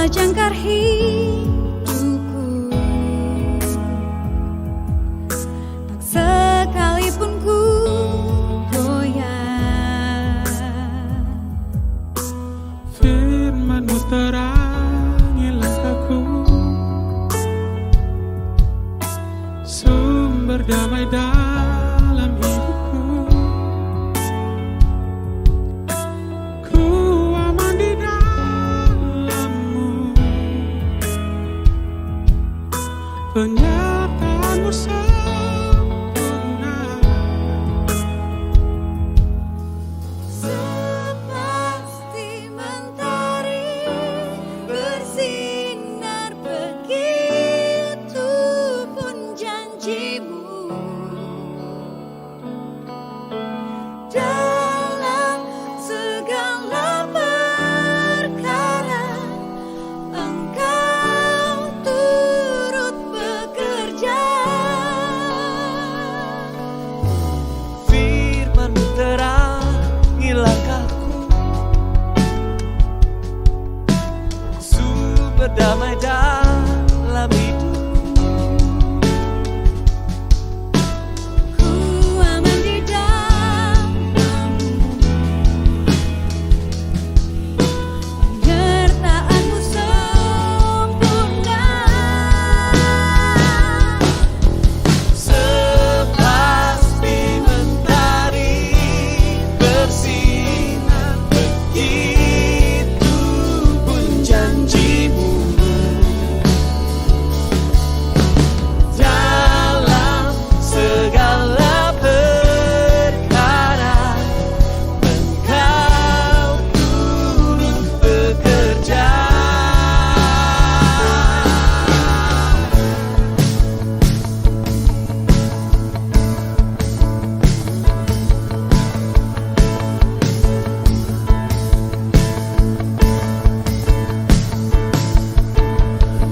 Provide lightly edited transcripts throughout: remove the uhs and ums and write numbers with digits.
jangkar hidupku, tak sekalipun ku goyah. Firman-Mu terangi langkahku, sumber damai dalam hidupku. Ku aman di dalam-Mu, penyertaan-Mu sempurna. Sepasti mentari bersinar, begitu pun janji-Mu. Dalam segala perkara Engkau turut bekerja. Firman-Mu terangi langkahku, sumber damai dalam hidupku. Ku aman di dalam-Mu, penyertaan-Mu sempurna. Sepasti mentari bersinar, begitu pun janji-Mu. Dalam segala perkara Engkau turut bekerja.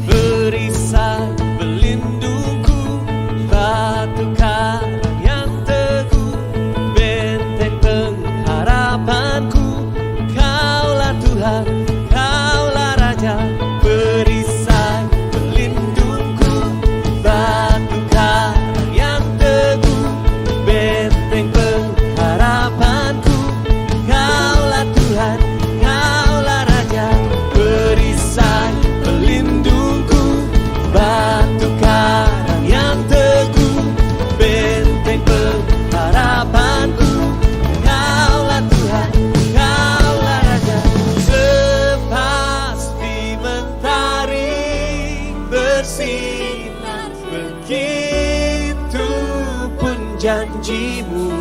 Perisai pelindungku, batu karang yang teguh, benteng pengharapanku. Kaulah Tuhan, Kaulah Raja. Perisai pelindungku, batu karang yang teguh, benteng pengharapanku. Kaulah Tuhan, Kaulah Raja. Perisai pelindungku, batu karang yang teguh, benteng pengharapanku. Kaulah Tuhan, Kaulah Raja. Sepasti mentari bersinar, begitu pun janji-Mu.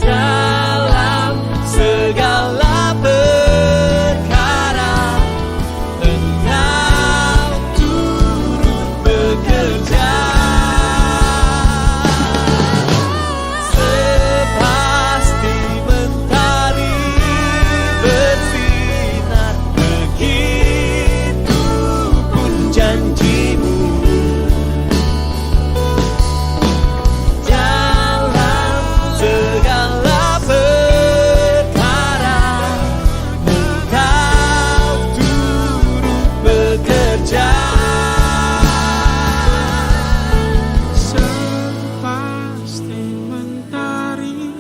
Dalam segala perkara Engkau turut bekerja. Sepasti mentari bersinar, begitu pun janji-Mu. Dalam segala perkara Engkau turut bekerja. Sepasti mentari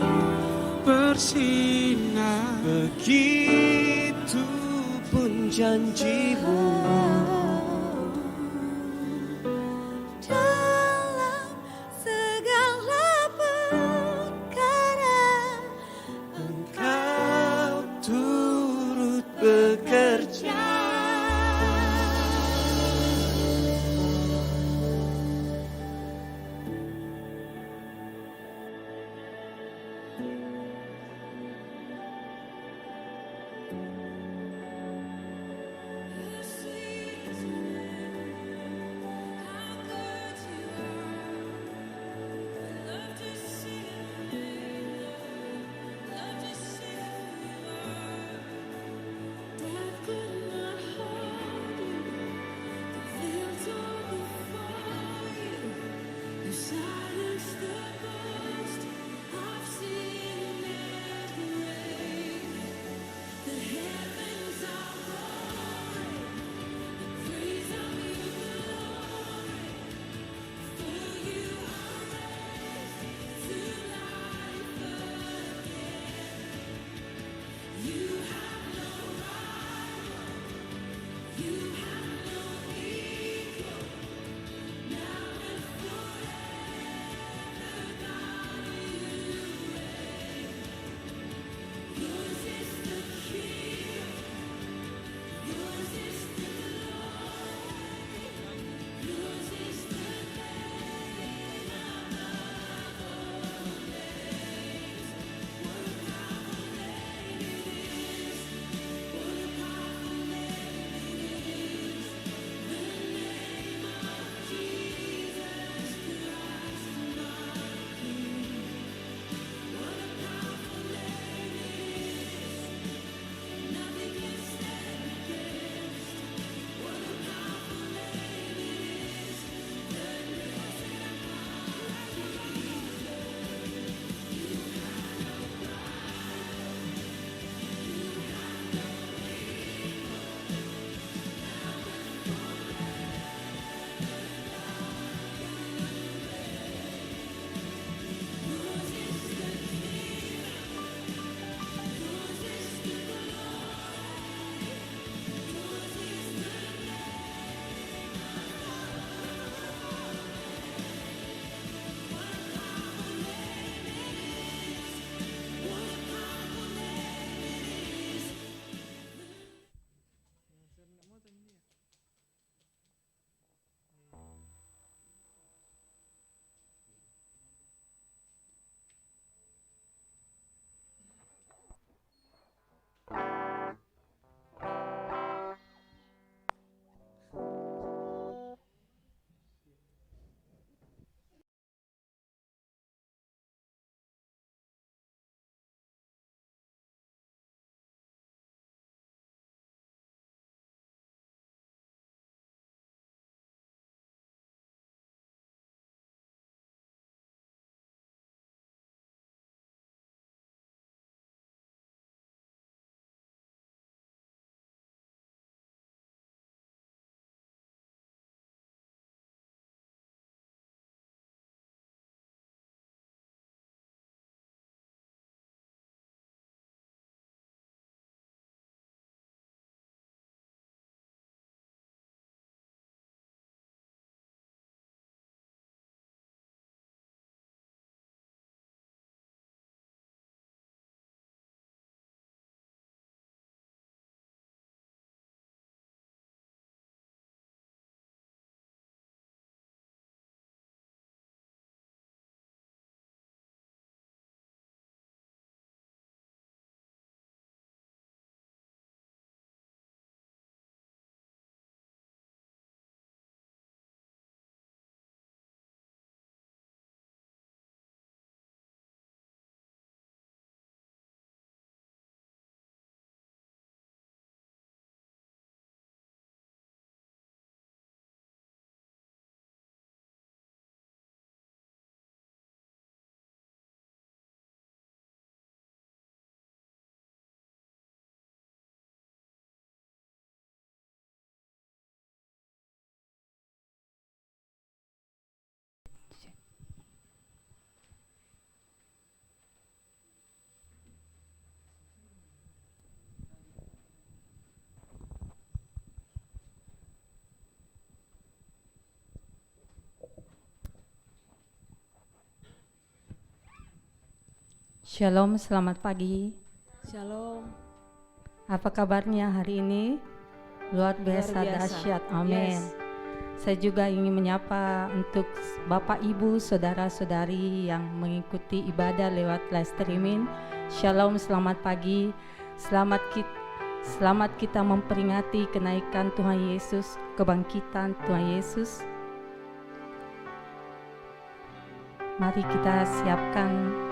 bersinar, Begitu pun janji-Mu. Dalam segala perkara Engkau turut bekerja. I've got Shalom, selamat pagi. Shalom. Apa kabarnya hari ini? Luar biasa, Luar biasa. dahsyat. Amin. Yes. Saya juga ingin menyapa untuk Bapak, Ibu, Saudara-saudari yang mengikuti ibadah lewat live streaming. Shalom, selamat pagi. Selamat kita memperingati kenaikan Tuhan Yesus, kebangkitan Tuhan Yesus. Mari kita siapkan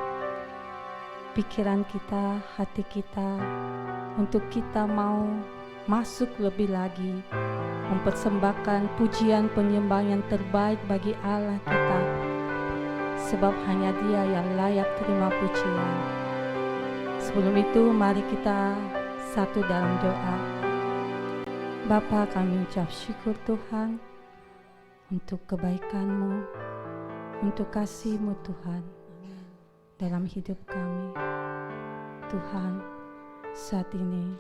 pikiran kita, hati kita, untuk kita mau masuk lebih lagi, mempersembahkan pujian penyembahan yang terbaik bagi Allah kita, sebab hanya Dia yang layak terima pujian. Sebelum itu mari kita satu dalam doa. Bapa, kami ucap syukur Tuhan untuk kebaikan-Mu, untuk kasih-Mu Tuhan dalam hidup kami. Tuhan, saat ini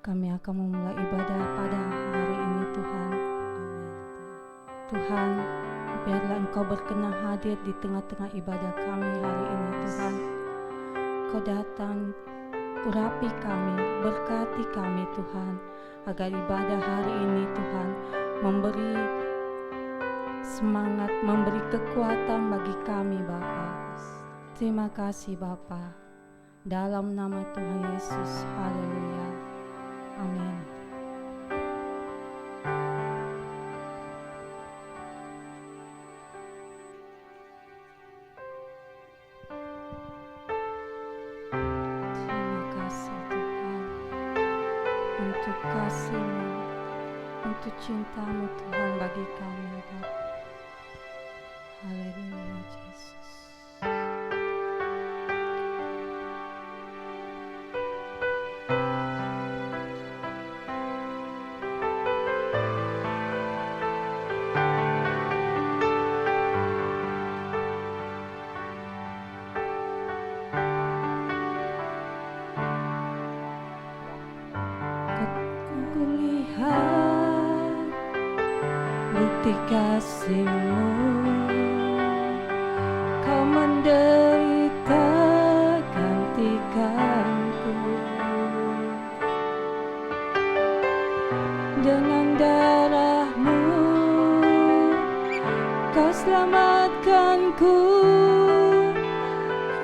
kami akan memulai ibadah pada hari ini Tuhan. Tuhan, biarlah Engkau berkenan hadir di tengah-tengah ibadah kami hari ini Tuhan. Kau datang, urapi kami, berkati kami Tuhan, agar ibadah hari ini Tuhan memberi semangat, memberi kekuatan bagi kami Bapa. Terima kasih Bapa, dalam nama Tuhan Yesus. Haleluya. Amin. Terima kasih Tuhan untuk kasih-Mu, untuk cinta-Mu Tuhan bagi kami Bapa. Haleluya Yesus. Kulihat bukti kasih-Mu, Kau menderita gantikanku. Dengan darah-Mu Kau selamatkanku.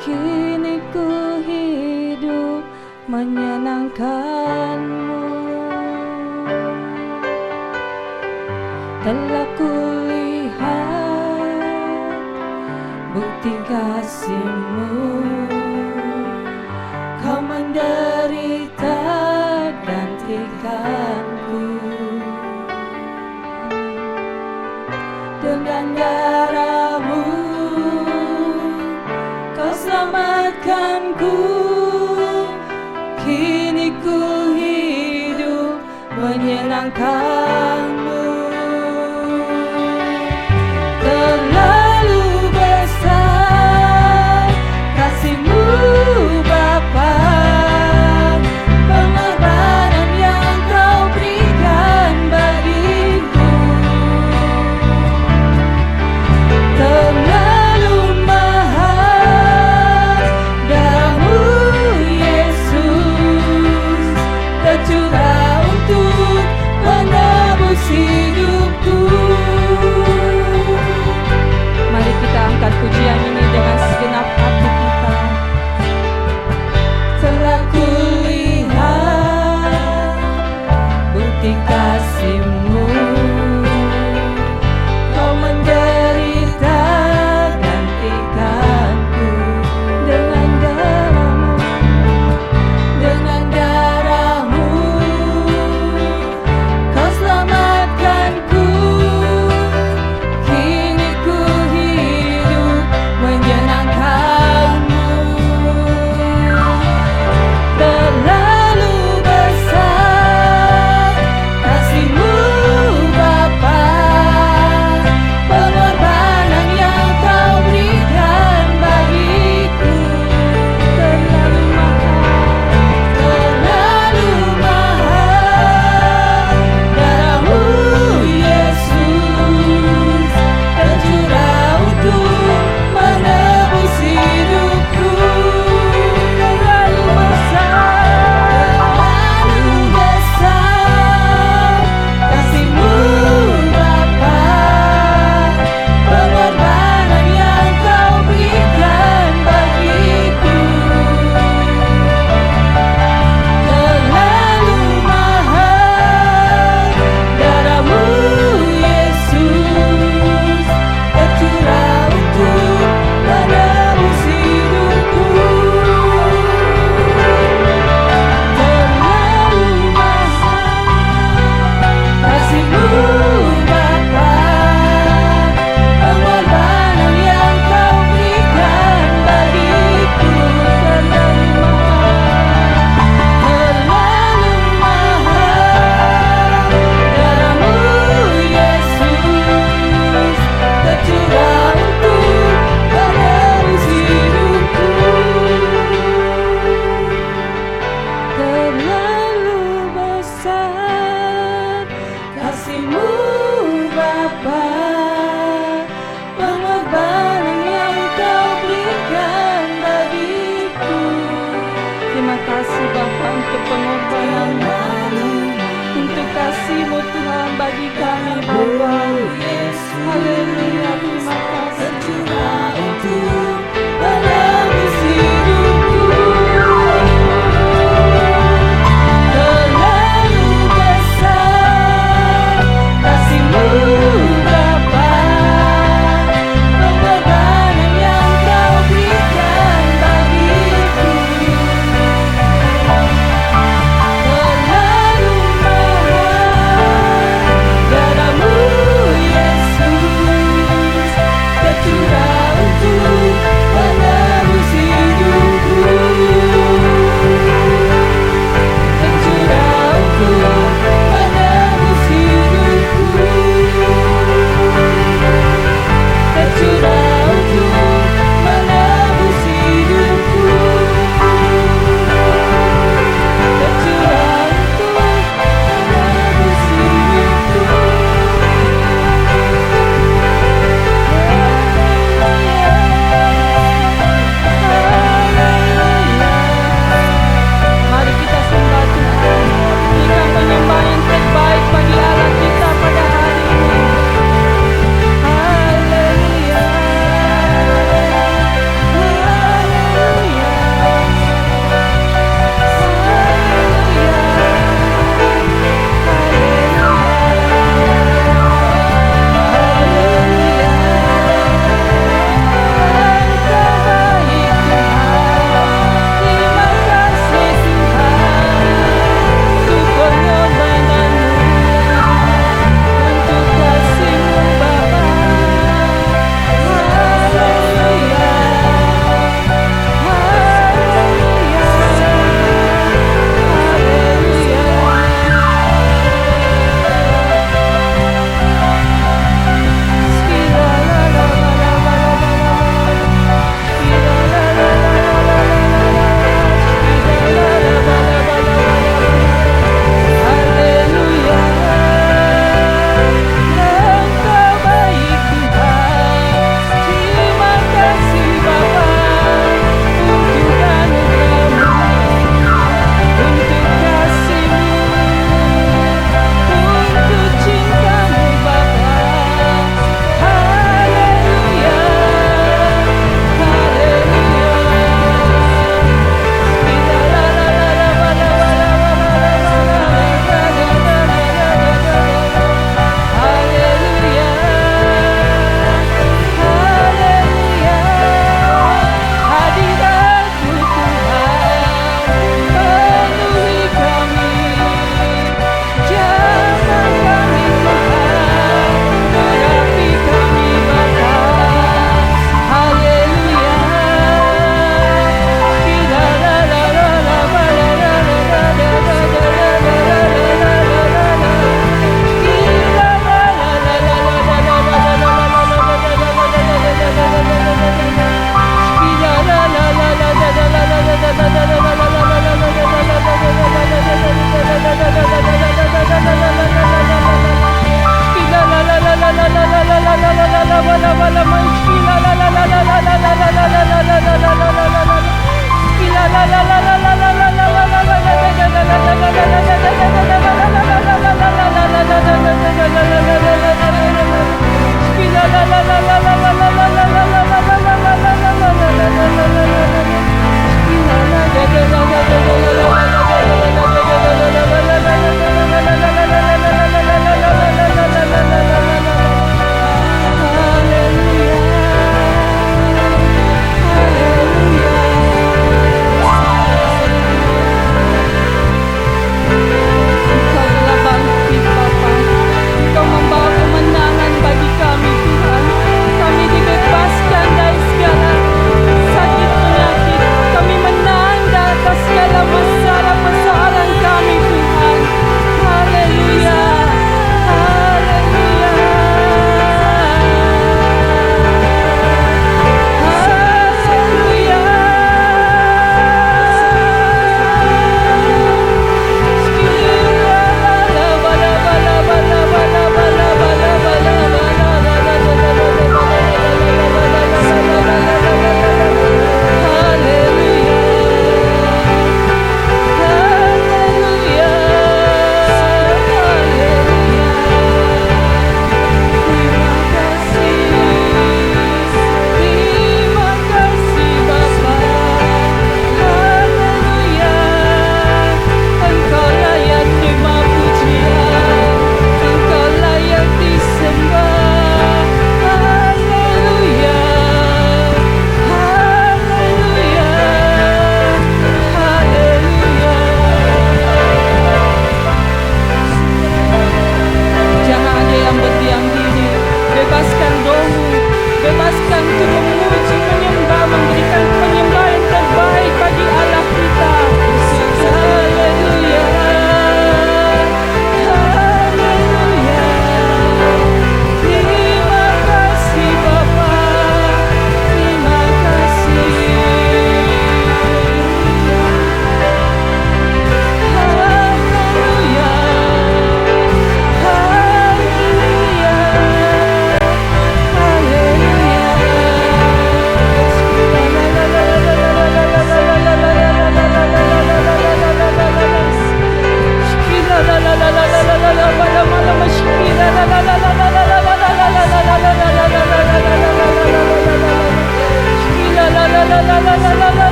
Kini ku hidup menyenangkan-Mu. Telah kulihat bukti kasih-Mu, Kau menderita gantikanku. Dengan darah-Mu Kau selamatkanku. Kini ku hidup menyenangkan-Mu. Terlalu besar kasih-Mu Bapa, pengorbanan yang Kau berikan bagiku. Terlalu mahal darah-Mu Yesus, tercurah untuk menebus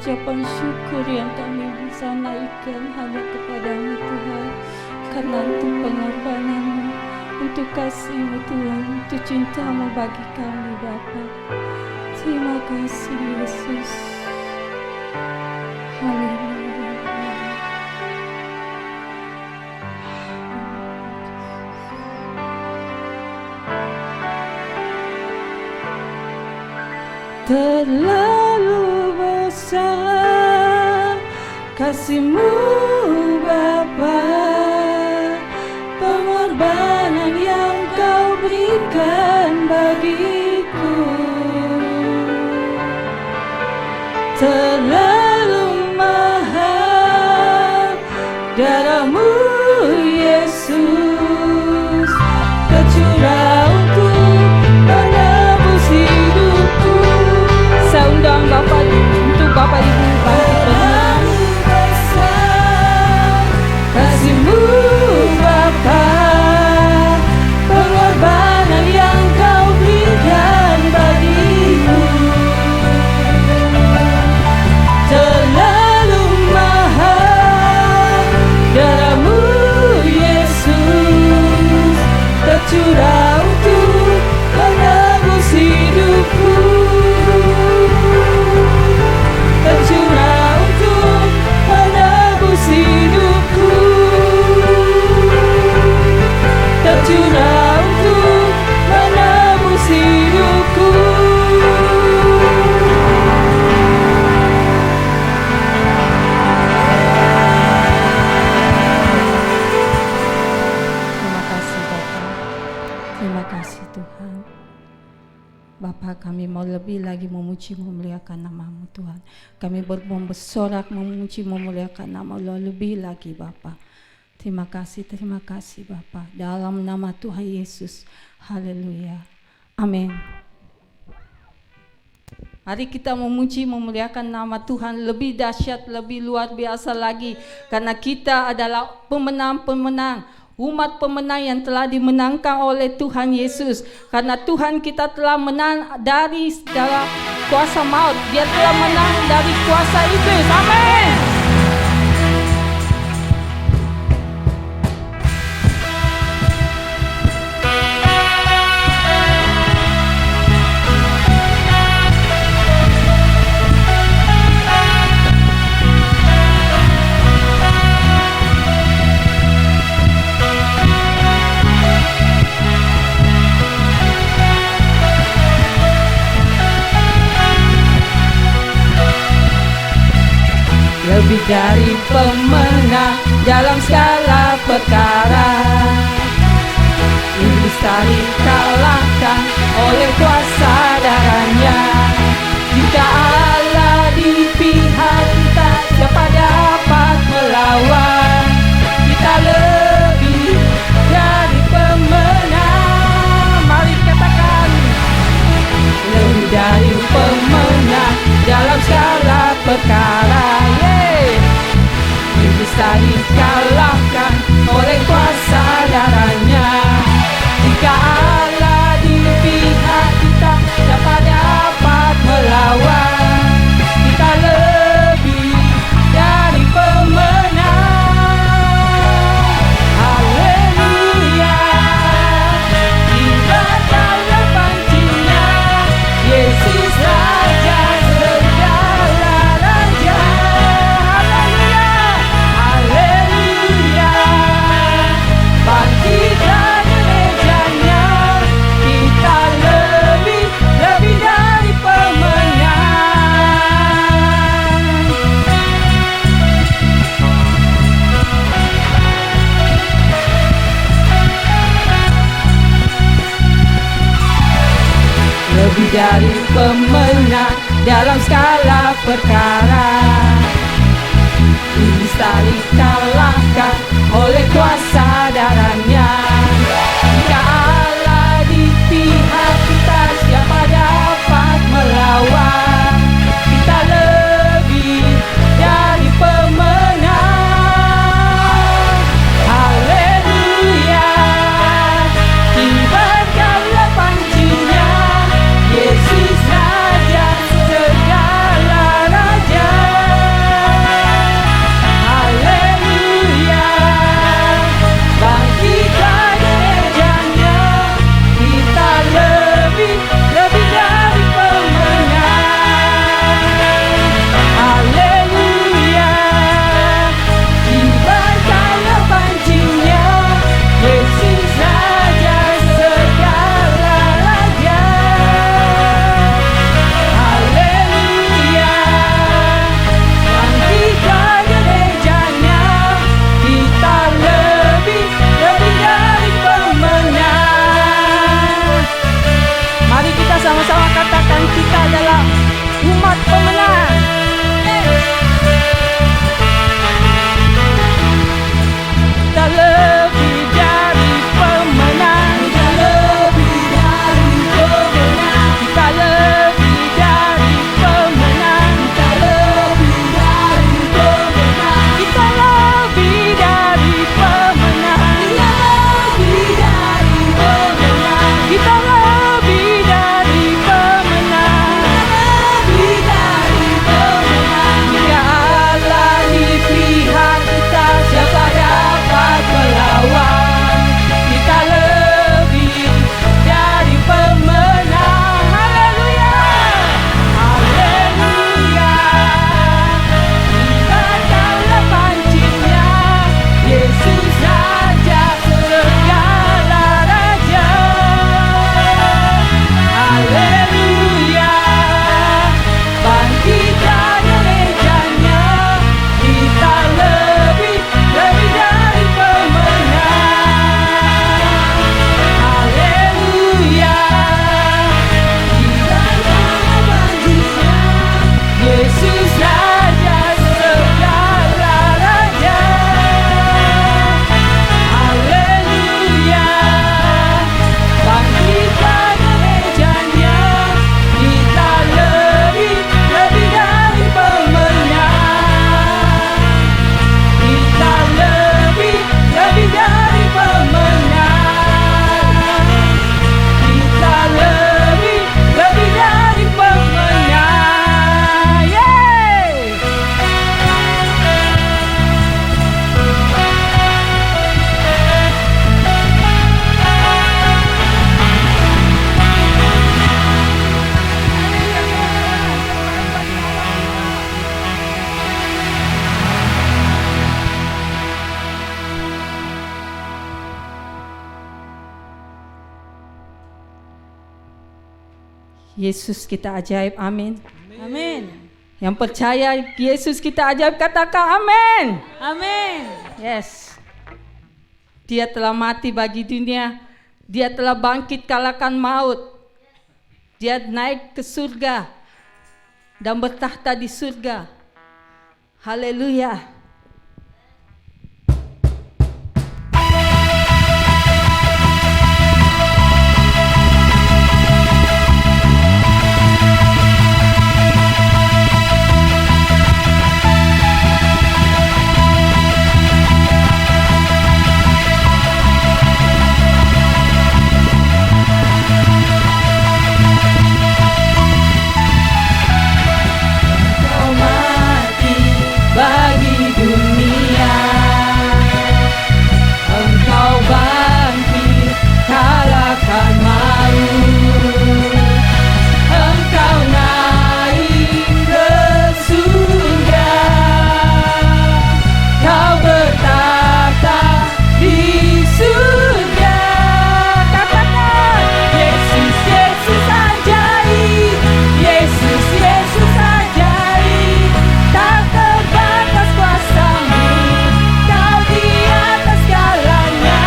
ucapan syukur yang kami bisa naikkan hanya kepadamu Tuhan, karena untuk pengorbananmu, untuk kasih-Mu Tuhan, untuk cinta-Mu bagi kami Bapa. Terima kasih Yesus. Haleluya. Terlalu besar kasih-Mu Bapa, pengorbanan yang Kau berikan bagiku. Terlalu mahal darah-Mu Yesus, tercurah untuk menebus hidupku. Saya undang Bapak untuk Bapak Ibu bangkit besar kasih-Mu Bapa, pengorbanan yang Kau berikan bagiku. Terlalu mahal darah-Mu Yesus, tercurah untuk menebus hidupku. Tercurah untuk menebus hidupku. Tercurah untuk menebus hidupku. Terima kasih Bapa. Terima kasih Tuhan. Bapa, kami mau lebih lagi memuji memuliakan nama-Mu Tuhan. Kami bersorak memuji memuliakan nama-Mu lebih lagi Bapa. Terima kasih Bapa. Dalam nama Tuhan Yesus. Haleluya. Amin. Mari kita memuji memuliakan nama Tuhan lebih dahsyat, lebih luar biasa lagi. Karena kita adalah pemenang-pemenang, umat pemenang yang telah dimenangkan oleh Tuhan Yesus. Karena Tuhan kita telah menang dari segala kuasa maut. Dia telah menang dari kuasa iblis. Amin. Lebih dari pemenang dalam segala perkara, iblis tak dikalahkan oleh kuasa darah-Nya. Jika Allah di pihak kita, siapa dapat melawan? Kita lebih dari pemenang. Mari katakan, lebih dari pemenang dalam segala perkara. Iblis tak dikalahkan oleh kuasa darah-Nya. Jika Allah di pihak kita, siapa dapat melawan? Kita lebih dari pemenang. Haleluya. Ibaratlah pancinya, Yesus Raja segala raja. Haleluya. Haleluya. Bangkitlah gerejanya, kita lebih dari pemenang. Lebih dari pemenang dalam segala perkara, iblis tak dikalahkan oleh kuasa darah-Nya. Jika Allah di pihak kita, siapa dapat melawan? Kita lebih dari pemenang. Haleluya. Kibarkanlah pancinya, Yesus Raja segala raja. Yesus kita ajaib, amin. Amin. Yang percaya Yesus kita ajaib, katakan amin. Amin. Yes. Dia telah mati bagi dunia. Dia telah bangkit kalahkan maut. Dia naik ke surga dan bertahta di surga. Haleluya. Kau mati bagi dunia, Engkau bangkit kalahkan maut, Engkau naik ke surga, Kau bertahta di surga. Katakan Yesus, Yesus ajaib, Yesus, Yesus ajaib, tak terbatas kuasa-Mu, Kau di atas segalanya.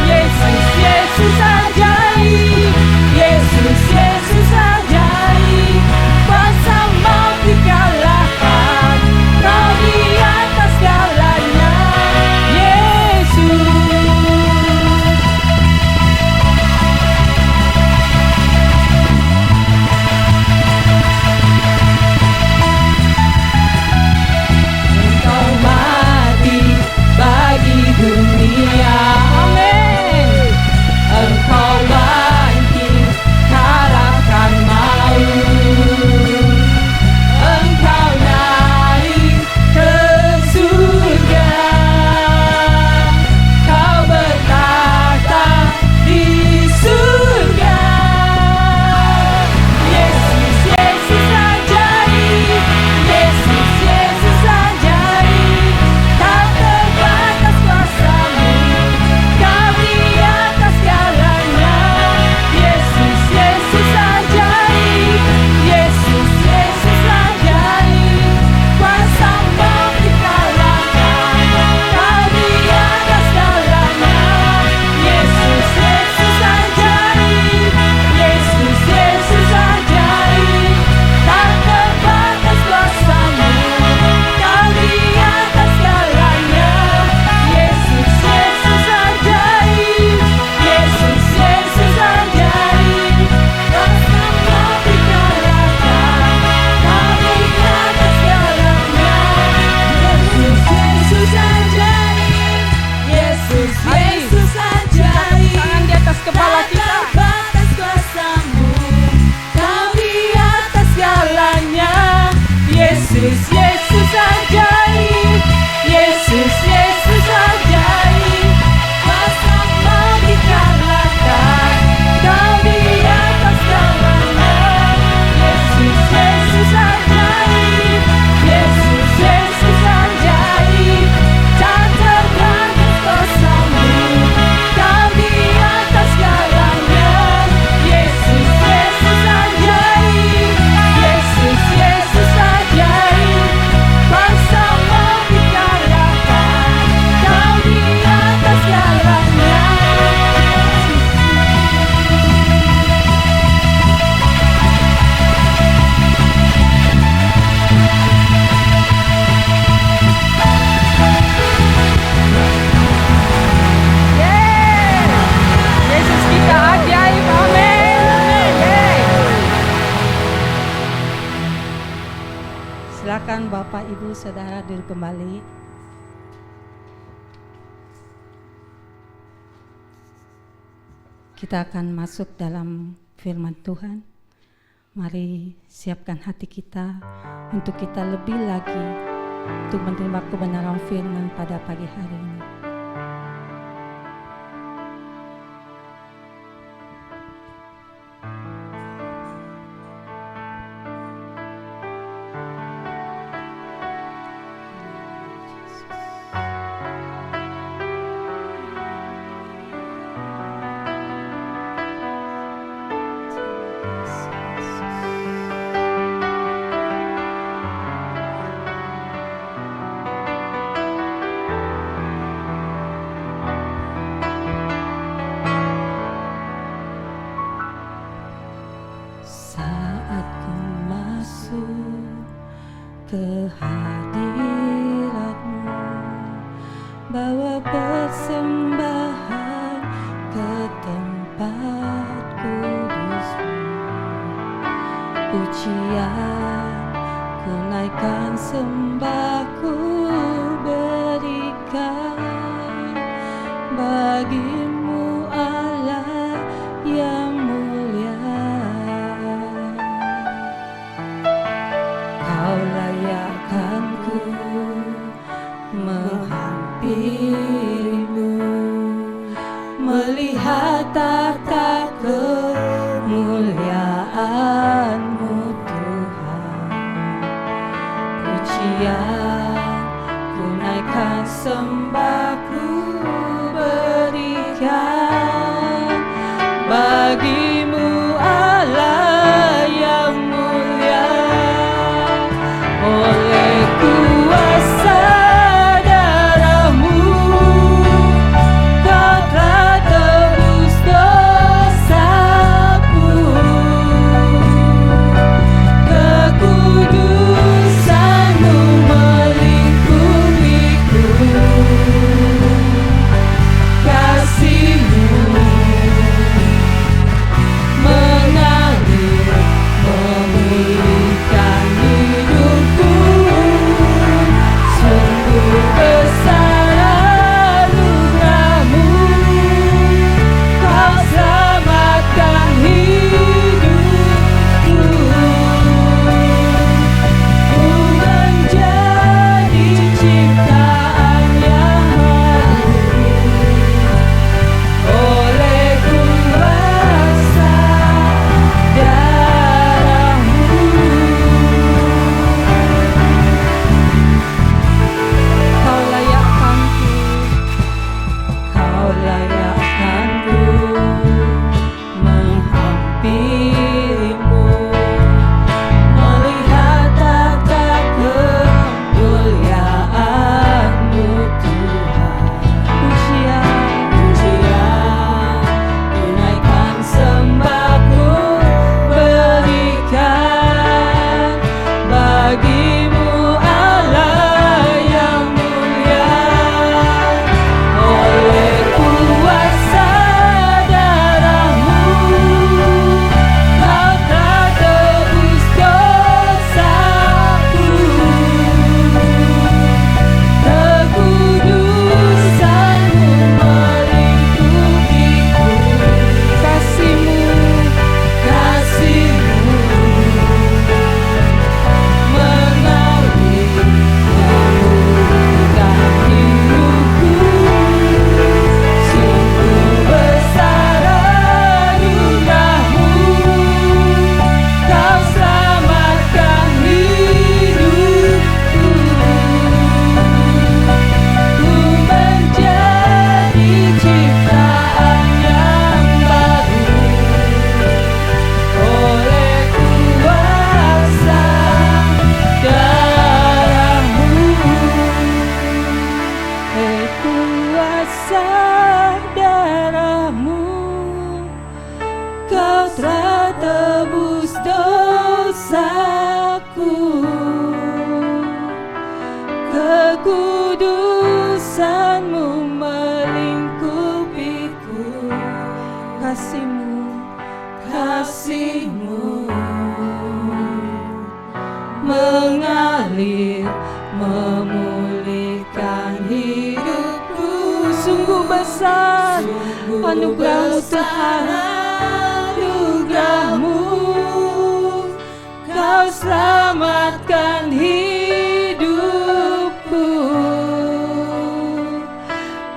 Yesus, Yesus ajaib, Yesus, Yesus ajaib, kuasa maut dikalahkan, Kau di atas segalanya. Yesus. Engkau mati bagi dunia, amin. Engkau bangkit kalahkan maut, Engkau naik ke surga, Kau bertahta di surga. Yesus, Yesus ajaib, Yesus, Yesus ajaib, tak terbatas kuasa-Mu, Kau di atas segalanya. Yesus, Yesus ajaib, Yesus, Yesus ajaib, kuasa maut dikalahkan, Kau di atas segalanya. Yesus, Yesus ajaib, Yesus, Yesus ajaib, tak terbatas kuasa-Mu, Kau di atas segalanya. Yesus, Yesus ajaib, Yesus, Yesus ajaib, kuasa maut dikalahkan, Kau di atas segalanya. Yesus, Yesus ajaib, Yesus, Yesus ajaib, Tangan di atas kepala kita. tak terbatas kuasa-Mu, Kau di atas segalanya. Yesus, Yesus ajaib, Yesus, Yesus ajaib, kuasa maut dikalahkan, Kau di atas segalanya. Yesus, Yesus ajaib, Yesus, Yesus ajaib, tak terbatas kuasa-Mu, Kau di atas segalanya. Yesus, Yesus ajaib, Yesus, Yesus ajaib, kuasa maut dikalahkan, Kau di atas segalanya. Yesus kita ajaib, amin. Silakan Bapak Ibu Saudara duduk kembali. Kita akan masuk dalam firman Tuhan. Mari siapkan hati kita untuk kita lebih lagi untuk menerima kebenaran firman pada pagi hari ini. Yesus. pujian ku naikkan, sembahku berikan bagimu Allah yang mulia. Kau layakkan ku menghampirimu, melihat tata kemuliaan-Mu Tuhan. Pujian ku naikkan, sembahku berikan bagimu Allah yang mulia. Oleh kuasa darah-Mu Kau telah tebus dosaku, kekudusan-Mu melingkupiku, kasih-Mu mengalir memulihkan hidupku. Sungguh besar anugerah-Mu, Kau selamatkan hidupku. Ku menjadi ciptaan yang baru oleh kuasa darah-Mu. Kau layakkanku, Kau layakkanku menghampirimu, melihat tata kemuliaan-Mu Tuhan. Pujian ku naikkan, sembahku berikan bagimu Allah yang mulia. Oleh kuasa darah-Mu Kau telah tebus dosaku, kekudusan-Mu melingkupiku, kasih-Mu mengalir memulihkan hidupku. Sungguh besar anugerah-Mu, Kau selamatkan hidupku. Ku menjadi ciptaan yang baru oleh kuasa darah-Mu. Oleh kuasa darah-Mu Kau telah tebus dosaku, kekudusan-Mu melingkupiku, kasih-Mu mengalir memulihkan hidupku. Sungguh besar anugerah-Mu Tuhan, anugerah-Mu Kau selamatkan hidupku.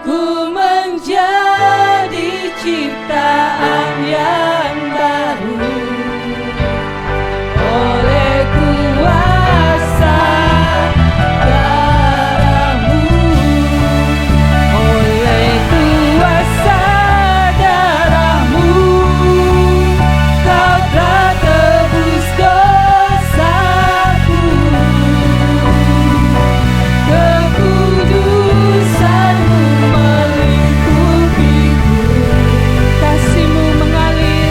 Ku menjadi ciptaan yang baru oleh kuasa darah-Mu. Oleh kuasa darah-Mu Kau telah tebus dosaku, kekudusan-Mu melingkupiku, kasih-Mu mengalir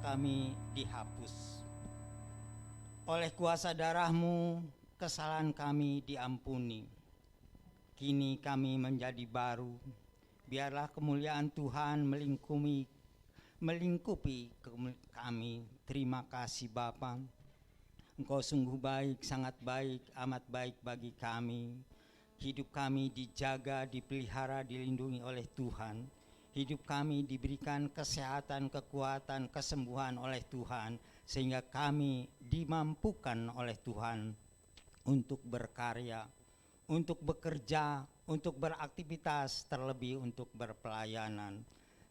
kami dihapus. Oleh kuasa darah-Mu, kesalahan kami diampuni. Kini kami menjadi baru. Biarlah kemuliaan Tuhan melingkupi kami. Terima kasih Bapa. Engkau sungguh baik, sangat baik, amat baik bagi kami. Hidup kami dijaga, dipelihara, dilindungi oleh Tuhan. Hidup kami diberikan kesehatan, kekuatan, kesembuhan oleh Tuhan, sehingga kami dimampukan oleh Tuhan untuk berkarya, untuk bekerja, untuk beraktivitas, terlebih untuk berpelayanan.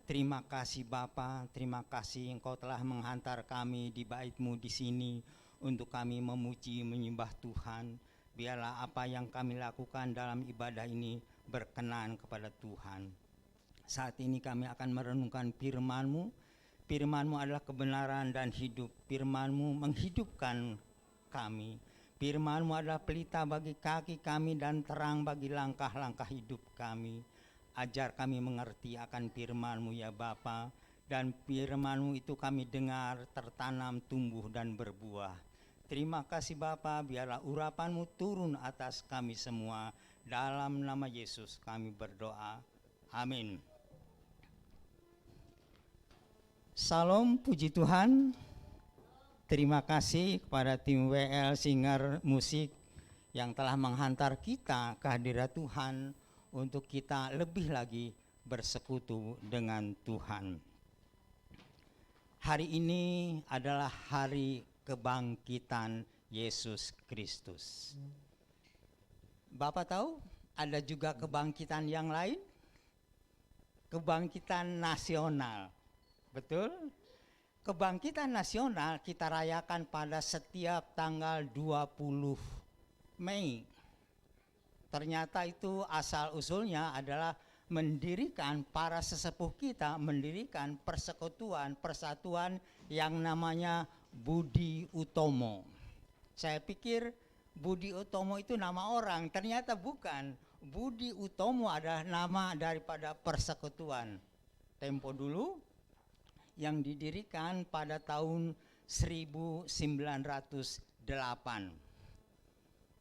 Terima kasih Bapa, terima kasih Engkau telah menghantar kami di bait-Mu di sini untuk kami memuji, menyembah Tuhan. Biarlah apa yang kami lakukan dalam ibadah ini berkenan kepada Tuhan. Saat ini kami akan merenungkan firman-Mu. Firman-Mu adalah kebenaran dan hidup. Firman-Mu menghidupkan kami. Firman-Mu adalah pelita bagi kaki kami dan terang bagi langkah-langkah hidup kami. Ajar kami mengerti akan firman-Mu ya Bapa, dan firman-Mu itu kami dengar, tertanam, tumbuh dan berbuah. Terima kasih Bapa, biarlah urapan-Mu turun atas kami semua. Dalam nama Yesus kami berdoa. Amin. Salam, puji Tuhan. Terima kasih kepada tim WL Singer Musik yang telah menghantar kita ke hadirat Tuhan untuk kita lebih lagi bersekutu dengan Tuhan. Hari ini adalah hari kebangkitan Yesus Kristus. Bapak tahu ada juga kebangkitan yang lain? Kebangkitan nasional. Betul? Kebangkitan nasional kita rayakan pada setiap tanggal 20 Mei. Ternyata itu asal usulnya adalah mendirikan para sesepuh kita, mendirikan persekutuan, persatuan yang namanya Budi Utomo. Saya pikir Budi Utomo itu nama orang, ternyata bukan. Budi Utomo adalah nama daripada persekutuan. Tempo dulu yang didirikan pada tahun 1908.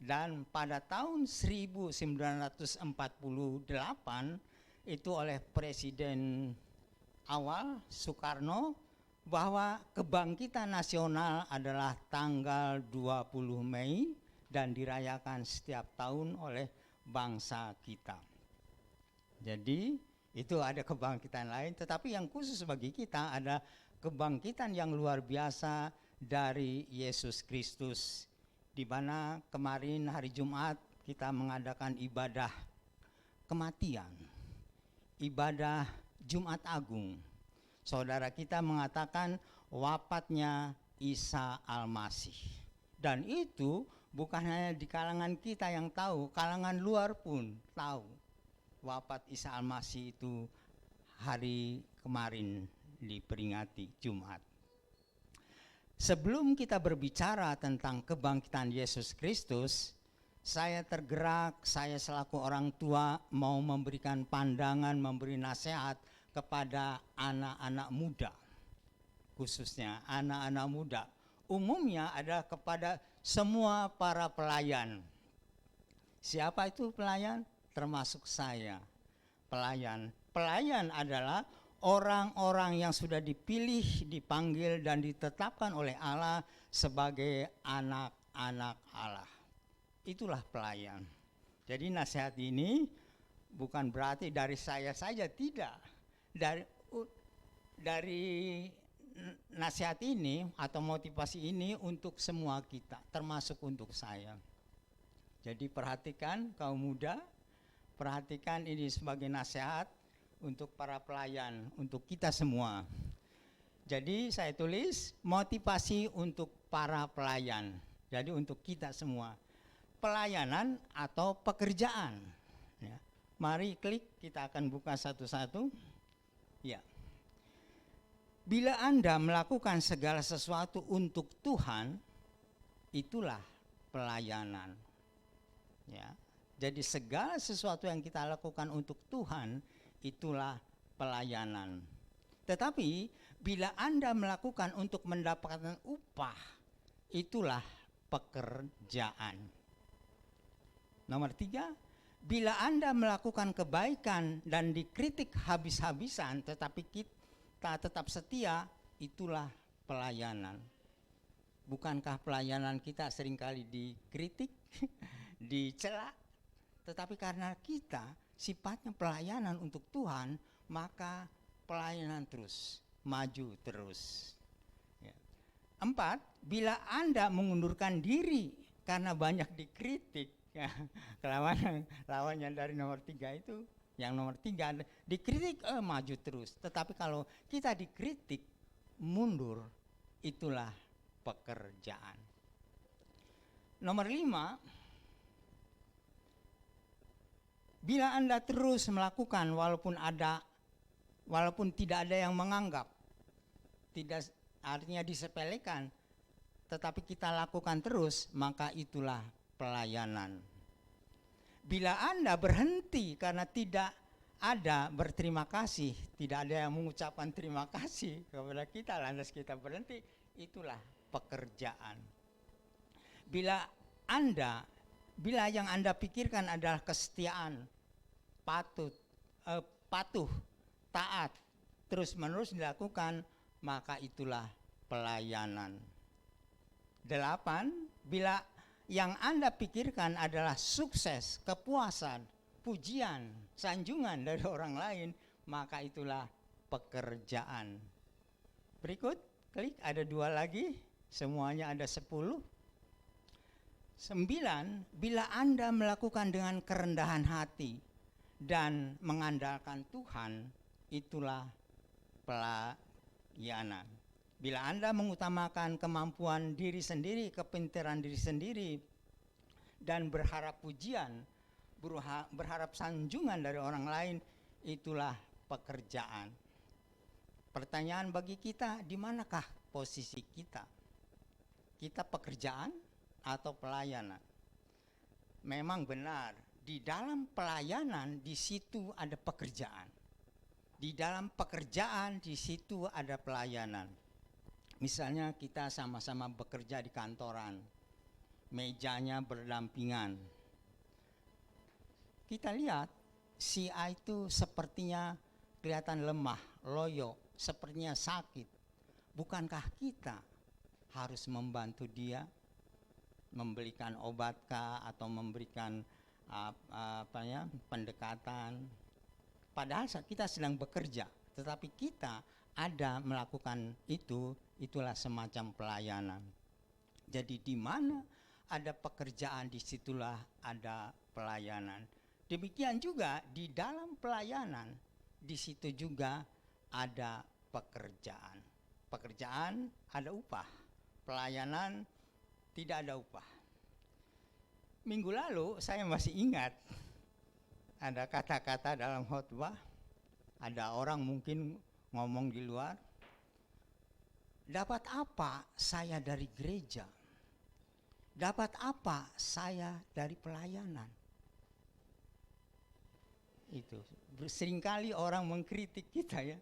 Dan pada tahun 1948 itu oleh Presiden awal Soekarno bahwa kebangkitan nasional adalah tanggal 20 Mei dan dirayakan setiap tahun oleh bangsa kita. Jadi itu ada kebangkitan lain, tetapi yang khusus bagi kita ada kebangkitan yang luar biasa dari Yesus Kristus, di mana kemarin hari Jumat kita mengadakan ibadah kematian, ibadah Jumat Agung. Saudara kita mengatakan wafatnya Isa Al-Masih. Dan itu bukan hanya di kalangan kita yang tahu, kalangan luar pun tahu. Wafat Isa Al-Masih itu hari kemarin diperingati Jumat. Sebelum kita berbicara tentang kebangkitan Yesus Kristus, saya tergerak, saya selaku orang tua mau memberikan pandangan, memberi nasihat kepada anak-anak muda. Khususnya anak-anak muda. Umumnya adalah kepada semua para pelayan. Siapa itu pelayan? Termasuk saya, pelayan. Pelayan adalah orang-orang yang sudah dipilih, dipanggil, dan ditetapkan oleh Allah sebagai anak-anak Allah. Itulah pelayan. Jadi nasihat ini bukan berarti dari saya saja, tidak. Dari nasihat ini atau motivasi ini untuk semua kita, termasuk untuk saya. Jadi perhatikan kaum muda, perhatikan ini sebagai nasihat untuk para pelayan, untuk kita semua. Jadi saya tulis motivasi untuk para pelayan. Jadi untuk kita semua. Pelayanan atau pekerjaan. Ya. Mari klik, kita akan buka satu-satu. Ya. Bila Anda melakukan segala sesuatu untuk Tuhan, itulah pelayanan. Ya. Jadi segala sesuatu yang kita lakukan untuk Tuhan, itulah pelayanan. Tetapi Bila Anda melakukan untuk mendapatkan upah, itulah pekerjaan. Nomor 3, bila Anda melakukan kebaikan dan dikritik habis-habisan tetapi kita tetap setia, itulah pelayanan. Bukankah pelayanan kita seringkali dikritik, dicela, tetapi karena kita sifatnya pelayanan untuk Tuhan, maka pelayanan terus, maju terus. 4, bila Anda mengundurkan diri karena banyak dikritik, ya, lawannya dari nomor 3 itu, yang nomor 3 dikritik maju terus. Tetapi kalau kita dikritik mundur, itulah pekerjaan. Nomor 5, bila Anda terus melakukan walaupun tidak ada yang menganggap, tidak artinya disepelekan, tetapi kita lakukan terus, maka itulah pelayanan. Bila Anda berhenti karena tidak ada berterima kasih, tidak ada yang mengucapkan terima kasih kepada kita, lantas kita berhenti, itulah pekerjaan. Bila yang Anda pikirkan adalah kesetiaan, patuh, taat, terus-menerus dilakukan, maka itulah pelayanan. 8, bila yang Anda pikirkan adalah sukses, kepuasan, pujian, sanjungan dari orang lain, maka itulah pekerjaan. Berikut, klik, ada 2 lagi, semuanya ada 10. 9, bila Anda melakukan dengan kerendahan hati dan mengandalkan Tuhan, itulah pelayanan. Bila Anda mengutamakan kemampuan diri sendiri, kepintaran diri sendiri, dan berharap pujian, berharap sanjungan dari orang lain, itulah pekerjaan. Pertanyaan bagi kita, di manakah posisi kita? Kita pekerjaan atau pelayanan? Memang benar, di dalam pelayanan di situ ada pekerjaan. Di dalam pekerjaan di situ ada pelayanan. Misalnya kita sama-sama bekerja di kantoran, mejanya berdampingan. Kita lihat si A itu sepertinya kelihatan lemah, loyo, sepertinya sakit. Bukankah kita harus membantu dia, memberikan obatkah atau memberikan pendekatan? Padahal kita sedang bekerja, tetapi kita ada melakukan itulah semacam pelayanan. Jadi di mana ada pekerjaan, disitulah ada pelayanan. Demikian juga di dalam pelayanan, di situ juga ada pekerjaan. Pekerjaan ada upah, pelayanan tidak ada upah. Minggu lalu saya masih ingat ada kata-kata dalam khotbah, ada orang mungkin ngomong di luar, dapat apa saya dari gereja? Dapat apa saya dari pelayanan? Itu seringkali orang mengkritik kita, ya.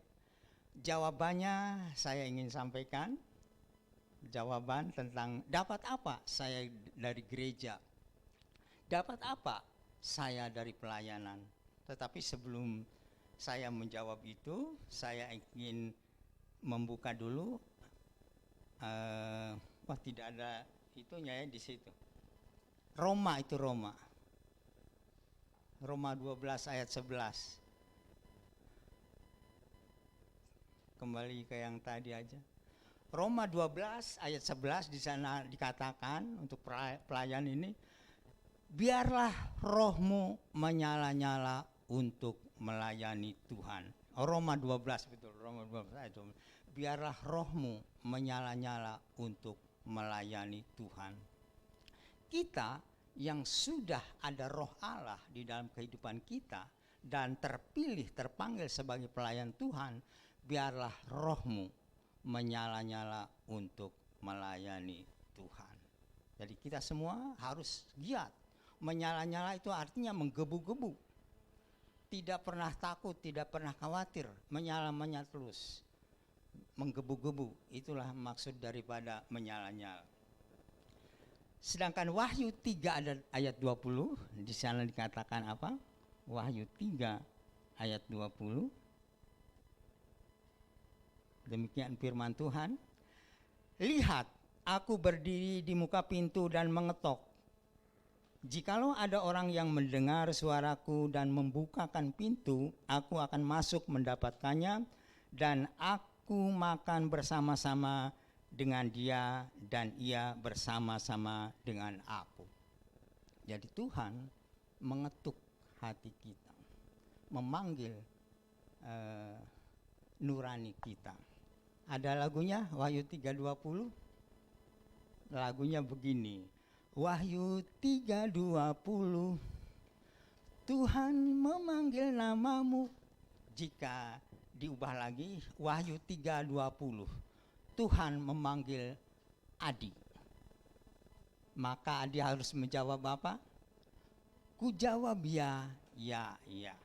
Jawabannya saya ingin sampaikan, jawaban tentang dapat apa saya dari gereja, dapat apa saya dari pelayanan. Tetapi sebelum saya menjawab itu, saya ingin membuka dulu. Tidak ada itunya ya di situ. Roma 12 ayat 11. Kembali ke yang tadi aja. Roma 12 ayat 11, di sana dikatakan untuk pelayan ini, biarlah rohmu menyala-nyala untuk melayani Tuhan. Roma 12, betul, Roma 12 ayat 12. Biarlah rohmu menyala-nyala untuk melayani Tuhan. Kita yang sudah ada roh Allah di dalam kehidupan kita dan terpilih, terpanggil sebagai pelayan Tuhan, biarlah rohmu menyala-nyala untuk melayani Tuhan. Jadi kita semua harus giat. Menyala-nyala itu artinya menggebu-gebu. Tidak pernah takut, tidak pernah khawatir, menyala-nyala terus. menggebu-gebu. Itulah maksud daripada menyala-nyala. Sedangkan Wahyu 3 ayat 20, di sana dikatakan apa? Wahyu 3 ayat 20. Demikian firman Tuhan. Lihat, aku berdiri di muka pintu dan mengetok. Jikalau ada orang yang mendengar suaraku dan membukakan pintu, aku akan masuk mendapatkannya dan aku makan bersama-sama dengan dia dan ia bersama-sama dengan aku. Jadi Tuhan mengetuk hati kita, memanggil nurani kita. Ada lagunya Wahyu 3:20. Lagunya begini. Wahyu 3:20. Tuhan memanggil namamu. Jika diubah lagi Wahyu 3:20. Tuhan memanggil Adi. Maka Adi harus menjawab apa? Ku jawab ya, ya, ya.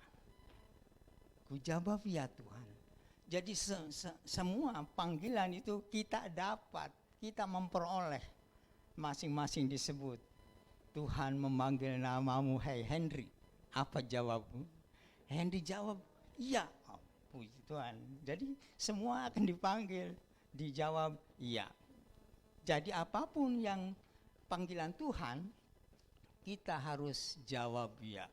Ku jawab ya Tuhan. Jadi semua panggilan itu kita dapat, kita memperoleh. Masing-masing disebut. Tuhan memanggil namamu, hey Henry. Apa jawabmu? Henry jawab, iya. Oh, puji Tuhan. Jadi semua akan dipanggil. Dijawab iya. Jadi apapun yang panggilan Tuhan, kita harus jawab iya.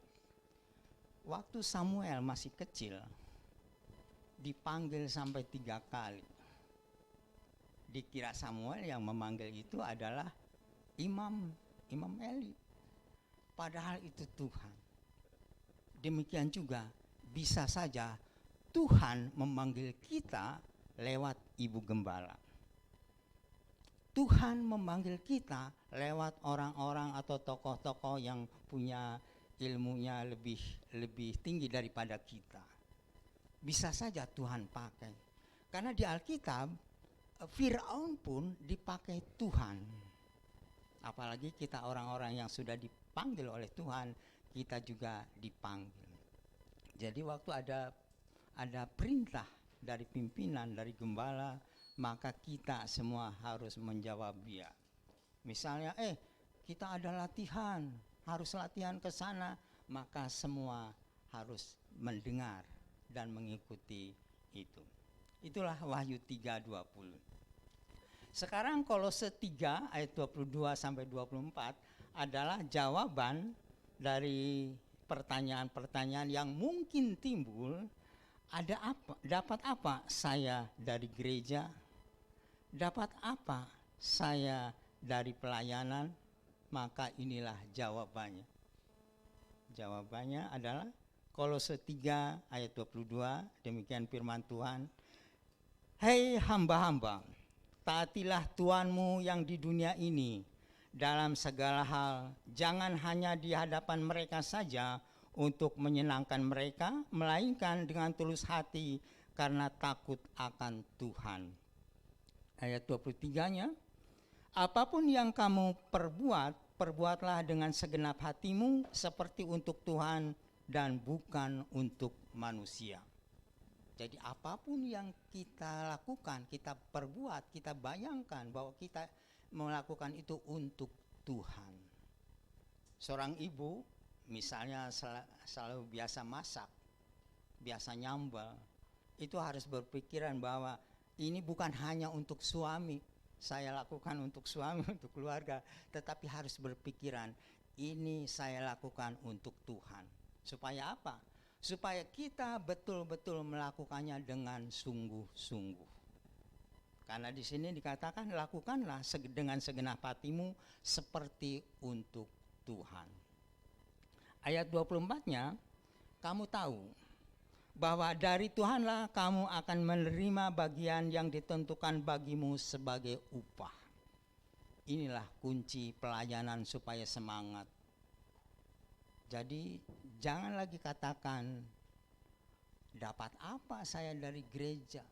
Waktu Samuel masih kecil, dipanggil sampai 3 kali. Dikira Samuel yang memanggil itu adalah Imam Eli. Padahal itu Tuhan. Demikian juga bisa saja Tuhan memanggil kita lewat ibu gembala. Tuhan memanggil kita lewat orang-orang atau tokoh-tokoh yang punya ilmunya lebih tinggi daripada kita. Bisa saja Tuhan pakai. Karena di Alkitab Firaun pun dipakai Tuhan. Apalagi kita orang-orang yang sudah dipanggil oleh Tuhan, kita juga dipanggil. Jadi waktu ada perintah dari pimpinan, dari gembala, maka kita semua harus menjawab ya. Misalnya, kita ada latihan, harus latihan ke sana, maka semua harus mendengar dan mengikuti itu. Itulah Wahyu 3:20. Sekarang Kolose 3 ayat 22 sampai 24 adalah jawaban dari pertanyaan-pertanyaan yang mungkin timbul. Ada apa? Dapat apa saya dari gereja? Dapat apa saya dari pelayanan? Maka inilah jawabannya. Jawabannya adalah Kolose 3 ayat 22, demikian firman Tuhan. Hei hamba-hamba, taatilah Tuhanmu yang di dunia ini dalam segala hal, jangan hanya di hadapan mereka saja untuk menyenangkan mereka, melainkan dengan tulus hati karena takut akan Tuhan. Ayat 23-nya, apapun yang kamu perbuat, perbuatlah dengan segenap hatimu seperti untuk Tuhan dan bukan untuk manusia. Jadi apapun yang kita lakukan, kita perbuat, kita bayangkan bahwa kita melakukan itu untuk Tuhan. Seorang ibu misalnya selalu biasa masak, biasa nyambal, itu harus berpikiran bahwa ini bukan hanya untuk suami, saya lakukan untuk suami, untuk keluarga, tetapi harus berpikiran ini saya lakukan untuk Tuhan. Supaya apa? Supaya kita betul-betul melakukannya dengan sungguh-sungguh. Karena di sini dikatakan lakukanlah dengan segenap hatimu seperti untuk Tuhan. Ayat 24-nya, kamu tahu bahwa dari Tuhanlah kamu akan menerima bagian yang ditentukan bagimu sebagai upah. Inilah kunci pelayanan supaya semangat. Jadi jangan lagi katakan dapat apa saya dari gereja,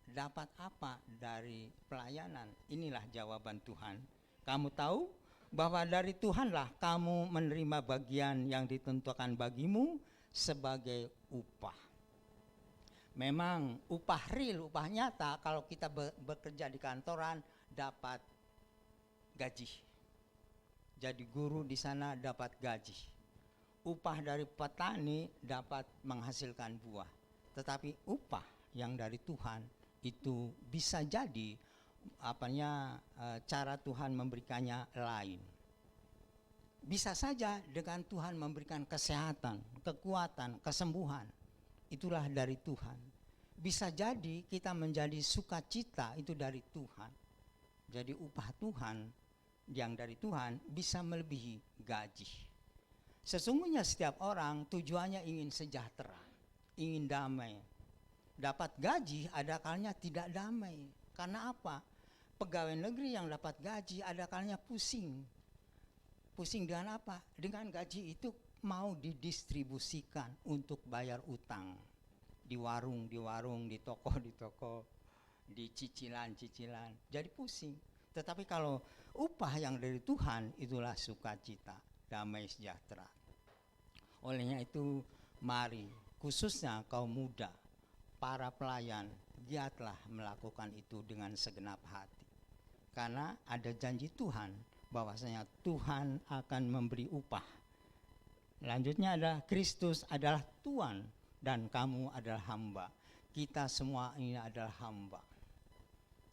dapat apa dari pelayanan. Inilah jawaban Tuhan. Kamu tahu bahwa dari Tuhanlah kamu menerima bagian yang ditentukan bagimu sebagai upah. Memang upah real, upah nyata kalau kita bekerja di kantoran dapat gaji. Jadi guru di sana dapat gaji. Upah dari petani dapat menghasilkan buah. Tetapi upah yang dari Tuhan itu bisa jadi cara Tuhan memberikannya lain. Bisa saja dengan Tuhan memberikan kesehatan, kekuatan, kesembuhan. Itulah dari Tuhan. Bisa jadi kita menjadi sukacita, itu dari Tuhan. Jadi upah Tuhan yang dari Tuhan bisa melebihi gaji. Sesungguhnya setiap orang tujuannya ingin sejahtera, ingin damai. Dapat gaji ada kalanya tidak damai. Karena apa? Pegawai negeri yang dapat gaji ada kalanya pusing. Pusing dengan apa? Dengan gaji itu mau didistribusikan untuk bayar utang di warung, di toko, di cicilan. Jadi pusing. Tetapi kalau upah yang dari Tuhan itulah sukacita, damai sejahtera. Olehnya itu mari khususnya kaum muda, para pelayan, giatlah melakukan itu dengan segenap hati. Karena ada janji Tuhan bahwasanya Tuhan akan memberi upah. Lanjutnya adalah Kristus adalah Tuhan dan kamu adalah hamba. Kita semua ini adalah hamba.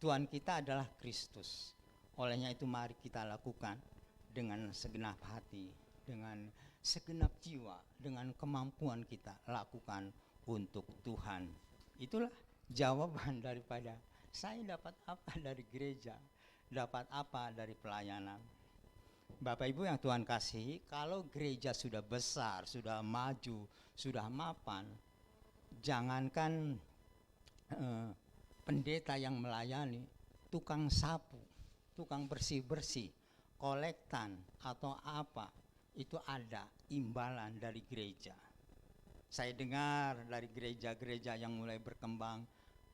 Tuhan kita adalah Kristus. Olehnya itu mari kita lakukan dengan segenap hati, dengan segenap jiwa, dengan kemampuan kita lakukan untuk Tuhan. Itulah jawaban daripada saya dapat apa dari gereja, dapat apa dari pelayanan. Bapak Ibu yang Tuhan kasihi, kalau gereja sudah besar, sudah maju, sudah mapan, jangankan pendeta yang melayani, tukang sapu, tukang bersih-bersih, kolektan atau apa, itu ada imbalan dari gereja. Saya dengar dari gereja-gereja yang mulai berkembang,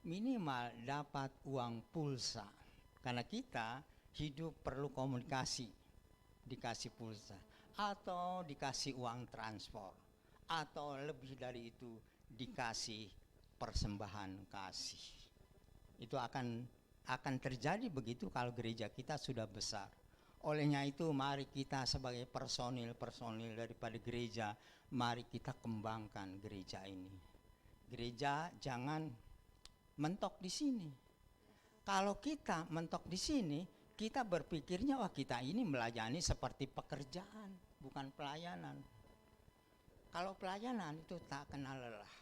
minimal dapat uang pulsa. Karena kita hidup perlu komunikasi. Dikasih pulsa atau dikasih uang transport atau lebih dari itu dikasih persembahan kasih. Itu akan terjadi begitu kalau gereja kita sudah besar. Olehnya itu mari kita sebagai personil daripada gereja, mari kita kembangkan gereja ini. Gereja jangan mentok di sini. Kalau kita mentok di sini, kita berpikirnya wah kita ini melayani seperti pekerjaan, bukan pelayanan. Kalau pelayanan itu tak kenal lelah,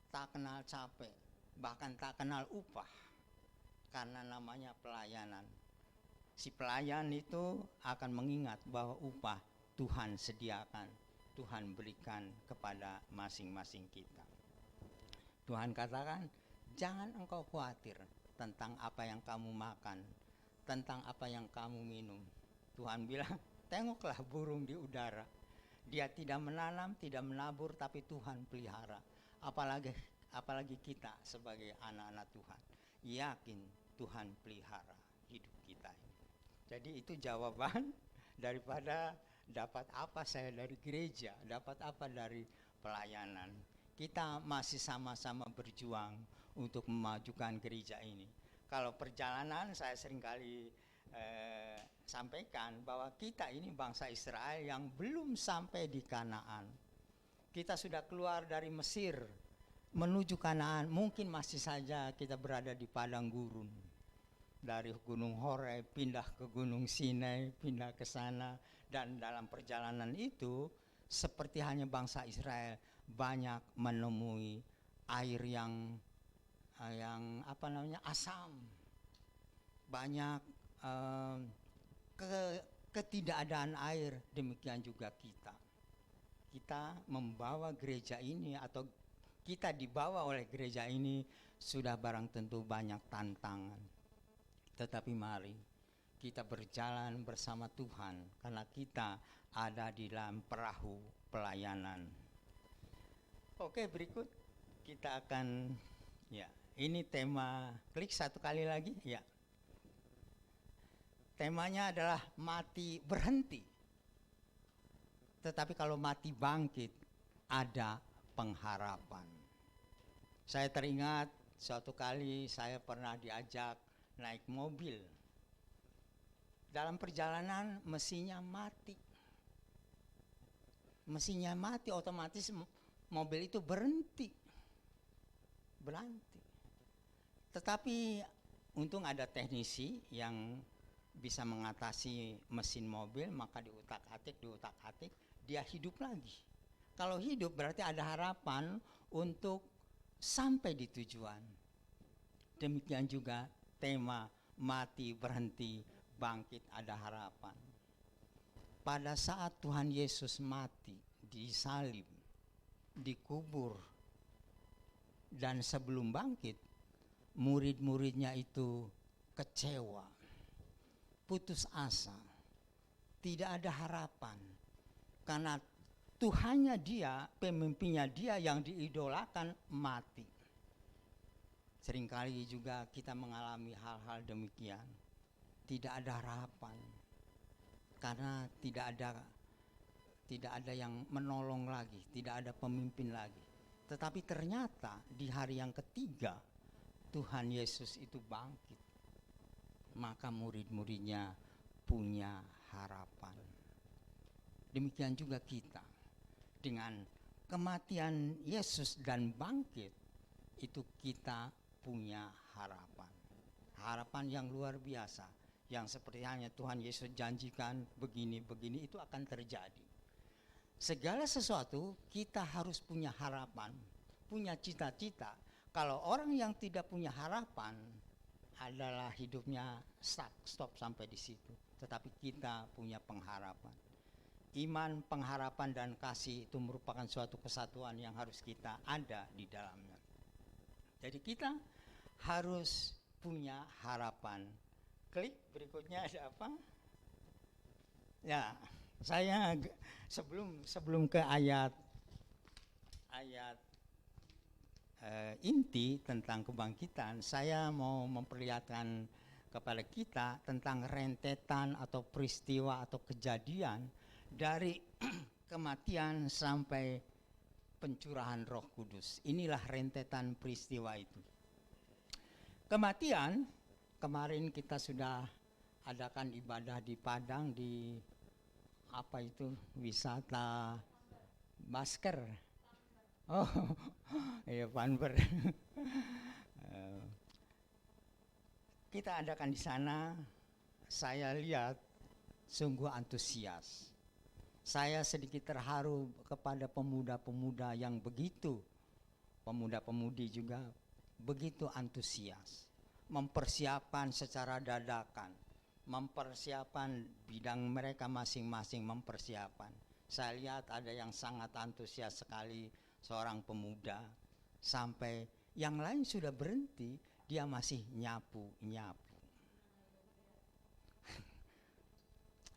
tak kenal capek, bahkan tak kenal upah. Karena namanya pelayanan. Si pelayan itu akan mengingat bahwa upah Tuhan sediakan, Tuhan berikan kepada masing-masing kita. Tuhan katakan, jangan engkau khawatir tentang apa yang kamu makan, tentang apa yang kamu minum. Tuhan bilang, tengoklah burung di udara. Dia tidak menanam, tidak menabur, tapi Tuhan pelihara. Apalagi kita sebagai anak-anak Tuhan. Yakin Tuhan pelihara hidup kita ini. Jadi itu jawaban daripada dapat apa saya dari gereja, dapat apa dari pelayanan. Kita masih sama-sama berjuang untuk memajukan gereja ini. Kalau perjalanan saya seringkali sampaikan bahwa kita ini bangsa Israel yang belum sampai di Kanaan. Kita sudah keluar dari Mesir menuju Kanaan, mungkin masih saja kita berada di padang gurun. Dari Gunung Horeb pindah ke Gunung Sinai, pindah ke sana, dan dalam perjalanan itu seperti hanya bangsa Israel banyak menemui air yang asam, banyak ketidakadaan air. Demikian juga kita membawa gereja ini atau kita dibawa oleh gereja ini sudah barang tentu banyak tantangan, tetapi mari kita berjalan bersama Tuhan karena kita ada di dalam perahu pelayanan. Oke, berikut kita akan ini tema, klik satu kali lagi ya. Temanya adalah mati berhenti. Tetapi kalau mati bangkit ada pengharapan. Saya teringat suatu kali saya pernah diajak naik mobil. Dalam perjalanan mesinnya mati. Mesinnya mati, otomatis mobil itu berhenti. Tetapi untung ada teknisi yang bisa mengatasi mesin mobil, maka diutak-atik, dia hidup lagi. Kalau hidup berarti ada harapan untuk sampai di tujuan. Demikian juga tema mati, berhenti, bangkit, ada harapan. Pada saat Tuhan Yesus mati, disalib, dikubur, dan sebelum bangkit, murid-muridnya itu kecewa, putus asa, tidak ada harapan. Karena Tuhannya dia, pemimpinnya dia yang diidolakan mati. Seringkali juga kita mengalami hal-hal demikian. Tidak ada harapan. Karena tidak ada yang menolong lagi, tidak ada pemimpin lagi. Tetapi ternyata di hari yang ketiga Tuhan Yesus itu bangkit. Maka murid-muridnya punya harapan. Demikian juga kita. Dengan kematian Yesus dan bangkit, itu kita punya harapan. Harapan yang luar biasa. Yang seperti hanya Tuhan Yesus janjikan begini-begini itu akan terjadi. Segala sesuatu kita harus punya harapan, punya cita-cita. Kalau orang yang tidak punya harapan adalah hidupnya stop sampai di situ. Tetapi kita punya pengharapan. Iman, pengharapan, dan kasih itu merupakan suatu kesatuan yang harus kita ada di dalamnya. Jadi kita harus punya harapan. Klik berikutnya ada apa? Ya, saya sebelum ke ayat inti tentang kebangkitan, saya mau memperlihatkan kepada kita tentang rentetan atau peristiwa atau kejadian dari kematian sampai pencurahan Roh Kudus. Inilah rentetan peristiwa itu. Kematian, kemarin kita sudah adakan ibadah di Padang di apa itu, wisata Basker. Oh, iya, Panber. Kita adakan di sana. Saya lihat sungguh antusias. Saya sedikit terharu kepada pemuda-pemuda yang begitu, pemuda-pemudi juga begitu antusias, mempersiapkan secara dadakan, mempersiapkan bidang mereka masing-masing, mempersiapkan. Saya lihat ada yang sangat antusias sekali, seorang pemuda, sampai yang lain sudah berhenti, dia masih nyapu-nyapu.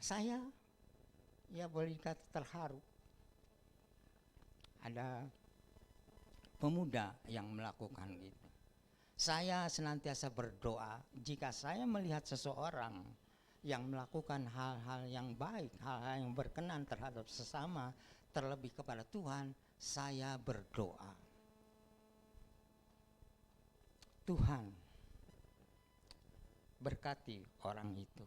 Saya boleh dikata terharu. Ada pemuda yang melakukan gitu. Saya senantiasa berdoa jika saya melihat seseorang yang melakukan hal-hal yang baik, hal-hal yang berkenan terhadap sesama, terlebih kepada Tuhan, saya berdoa. Tuhan, berkati orang itu.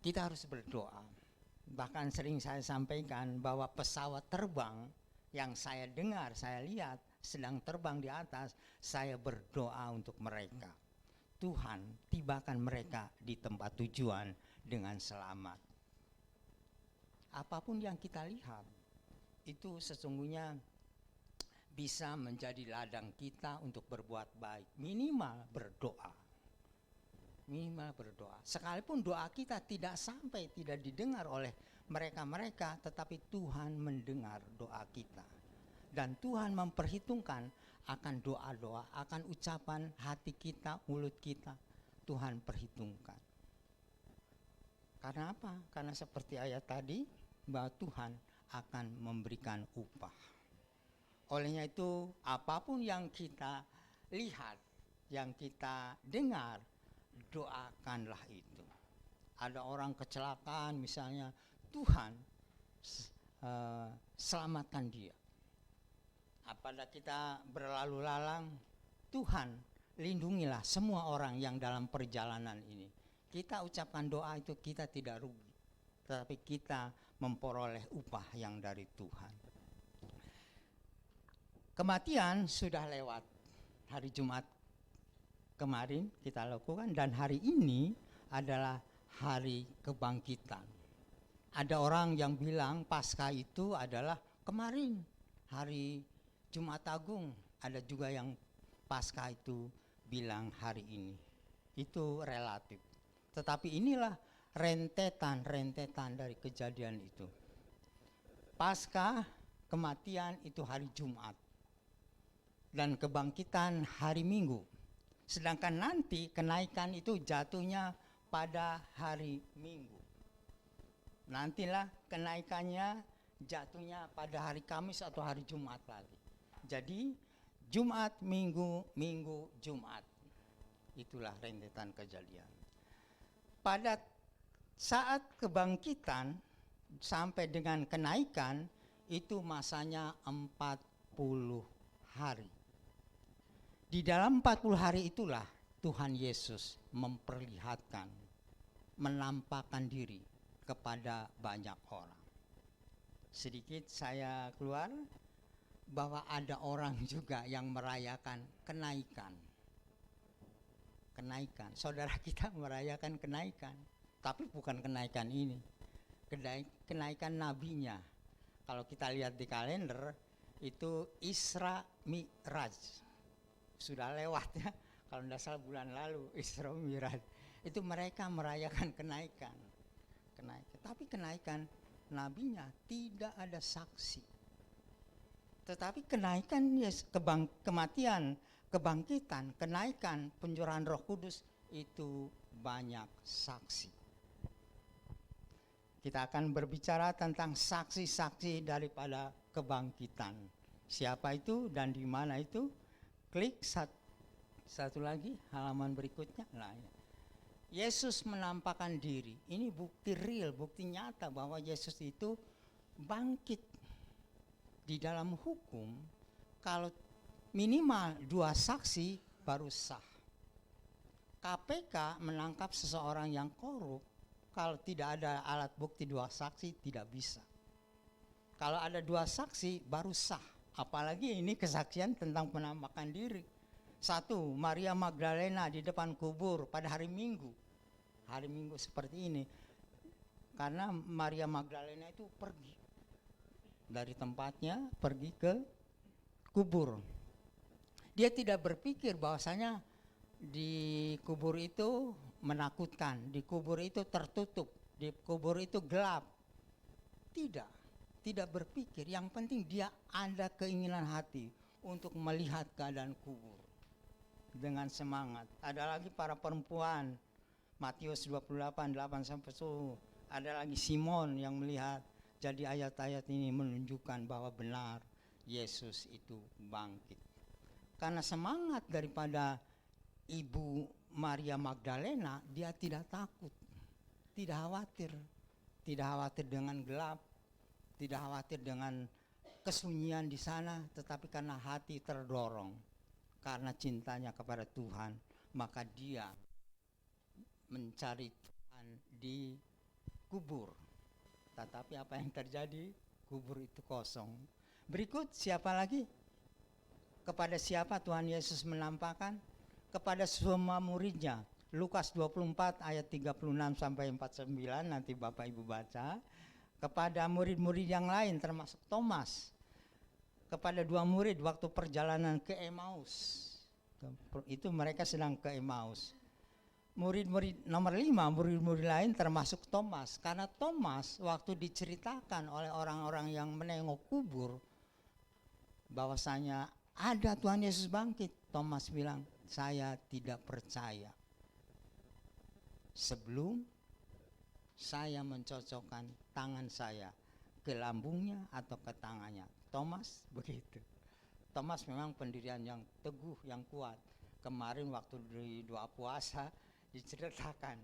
Kita harus berdoa. Bahkan sering saya sampaikan bahwa pesawat terbang yang saya dengar, saya lihat sedang terbang di atas, saya berdoa untuk mereka. Tuhan, tibakan mereka di tempat tujuan dengan selamat. Apapun yang kita lihat, itu sesungguhnya bisa menjadi ladang kita untuk berbuat baik. Minimal berdoa. Sekalipun doa kita tidak sampai, tidak didengar oleh mereka-mereka, tetapi Tuhan mendengar doa kita. Dan Tuhan memperhitungkan akan doa-doa, akan ucapan hati kita, mulut kita. Tuhan perhitungkan. Karena apa? Karena seperti ayat tadi, bahwa Tuhan akan memberikan upah. Olehnya itu, apapun yang kita lihat, yang kita dengar, doakanlah itu. Ada orang kecelakaan misalnya, Tuhan selamatkan dia. Pada kita berlalu lalang, Tuhan lindungilah semua orang yang dalam perjalanan ini. Kita ucapkan doa itu kita tidak rugi, tetapi kita memperoleh upah yang dari Tuhan. Kematian sudah lewat, hari Jumat kemarin kita lakukan, dan hari ini adalah hari kebangkitan. Ada orang yang bilang Paskah itu adalah kemarin, hari Jumat Agung. Ada juga yang Paskah itu bilang hari ini. Itu relatif. Tetapi inilah rentetan dari kejadian itu. Paskah, kematian itu hari Jumat, dan kebangkitan hari Minggu. Sedangkan nanti kenaikan itu jatuhnya pada hari Minggu. Nantilah kenaikannya jatuhnya pada hari Kamis atau hari Jumat lagi. Jadi Jumat, Minggu, Minggu, Jumat. Itulah rentetan kejadian. Pada saat kebangkitan sampai dengan kenaikan itu masanya 40 hari. Di dalam 40 hari itulah Tuhan Yesus memperlihatkan, menampakkan diri kepada banyak orang. Sedikit saya keluar bahwa ada orang juga yang merayakan kenaikan. Kenaikan, saudara kita merayakan kenaikan, tapi bukan kenaikan ini. Kenaikan nabinya. Kalau kita lihat di kalender itu Isra Mi'raj. Sudah lewat ya, kalau tidak salah bulan lalu Isra Mi'raj. Itu mereka merayakan kenaikan. Tapi kenaikan nabinya tidak ada saksi. Tetapi kenaikan kematian, kebangkitan, kenaikan, pencurahan Roh Kudus itu banyak saksi. Kita akan berbicara tentang saksi-saksi daripada kebangkitan. Siapa itu dan di mana itu? Klik satu lagi halaman berikutnya. Nah, Yesus menampakkan diri. Ini bukti real, bukti nyata bahwa Yesus itu bangkit. Di dalam hukum, kalau minimal 2 saksi baru sah. KPK menangkap seseorang yang korup, kalau tidak ada alat bukti 2 saksi tidak bisa. Kalau ada 2 saksi baru sah. Apalagi ini kesaksian tentang penampakan diri. 1, Maria Magdalena di depan kubur pada hari Minggu. Hari Minggu seperti ini. Karena Maria Magdalena itu pergi dari tempatnya, pergi ke kubur. Dia tidak berpikir bahwasanya di kubur itu menakutkan, di kubur itu tertutup, di kubur itu gelap. Tidak berpikir. Yang penting dia ada keinginan hati untuk melihat keadaan kubur dengan semangat. Ada lagi para perempuan, Matius 28, 8-10. Ada lagi Simon yang melihat. Jadi ayat-ayat ini menunjukkan bahwa benar Yesus itu bangkit. Karena semangat daripada Ibu Maria Magdalena, dia tidak takut, tidak khawatir. Tidak khawatir dengan gelap, tidak khawatir dengan kesunyian di sana, tetapi karena hati terdorong, karena cintanya kepada Tuhan, maka dia mencari Tuhan di kubur. Tetapi apa yang terjadi? Kubur itu kosong. Berikut siapa lagi? Kepada siapa Tuhan Yesus menampakkan? Kepada semua muridnya. Lukas 24 ayat 36 sampai 49, nanti Bapak Ibu baca. Kepada murid-murid yang lain termasuk Thomas. Kepada 2 murid waktu perjalanan ke Emmaus. Itu mereka sedang ke Emmaus. Murid-murid nomor 5, murid-murid lain termasuk Thomas. Karena Thomas waktu diceritakan oleh orang-orang yang menengok kubur bahwasanya ada Tuhan Yesus bangkit, Thomas bilang, saya tidak percaya sebelum saya mencocokkan tangan saya ke lambungnya atau ke tangannya. Thomas begitu. Thomas memang pendirian yang teguh, yang kuat. Kemarin waktu di doa puasa diceritakan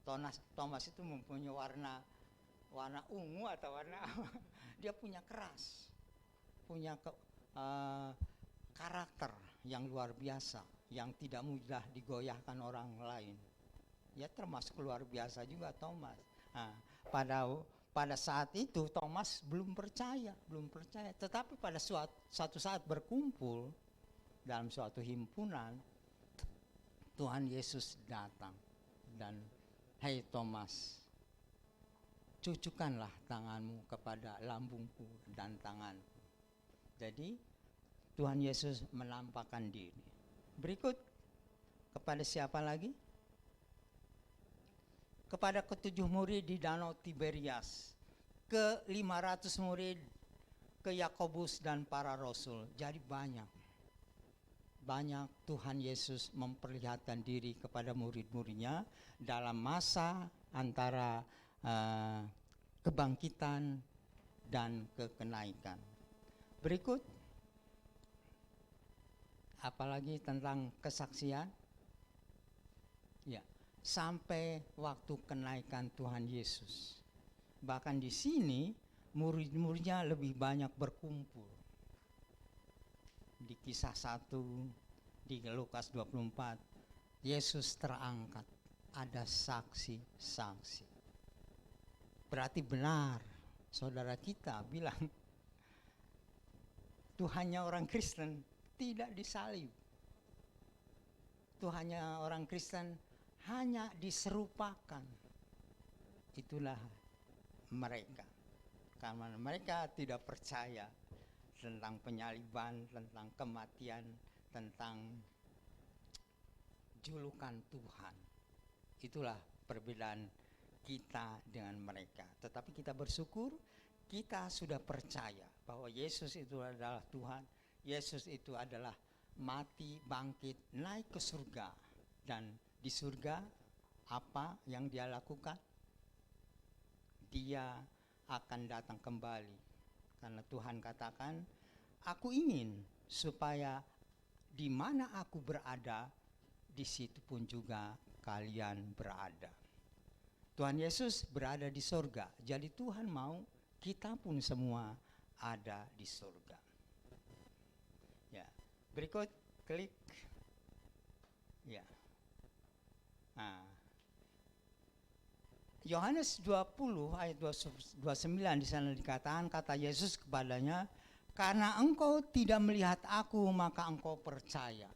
Thomas itu mempunyai warna ungu atau warna apa. Dia punya keras, punya eh, karakter yang luar biasa, yang tidak mudah digoyahkan orang lain. Ya termasuk luar biasa juga Thomas. Nah, pada saat itu Thomas belum percaya. Tetapi pada suatu saat berkumpul dalam suatu himpunan, Tuhan Yesus datang dan, "Hei Thomas, cucukkanlah tanganmu kepada lambungku dan tanganku." Jadi Tuhan Yesus menampakkan diri. Berikut, kepada siapa lagi? Kepada ketujuh murid di Danau Tiberias, ke 500 murid, ke Yakobus dan para rasul. Jadi banyak Tuhan Yesus memperlihatkan diri kepada murid-muridnya dalam masa antara kebangkitan dan kekenaikan. Berikut, apalagi tentang kesaksian? Ya, sampai waktu kenaikan Tuhan Yesus. Bahkan di sini murid-muridnya lebih banyak berkumpul. Di Kisah 1, di Lukas 24, Yesus terangkat, ada saksi-saksi. Berarti benar saudara kita bilang Tuhannya orang Kristen tidak disalib. Tuhannya orang Kristen hanya diserupakan. Itulah mereka. Karena mereka tidak percaya tentang penyaliban, tentang kematian, tentang julukan Tuhan. Itulah perbedaan kita dengan mereka. Tetapi kita bersyukur, kita sudah percaya bahwa Yesus itu adalah Tuhan. Yesus itu adalah mati, bangkit, naik ke surga. Dan di surga apa yang dia lakukan? Dia akan datang kembali. Karena Tuhan katakan, "Aku ingin supaya di mana aku berada, di situ pun juga kalian berada." Tuhan Yesus berada di surga. Jadi Tuhan mau kita pun semua ada di surga. Ya, berikut klik. Ya. Nah, Yohanes 20 ayat 29 di sana dikatakan, kata Yesus kepadanya, "Karena engkau tidak melihat aku, maka engkau percaya.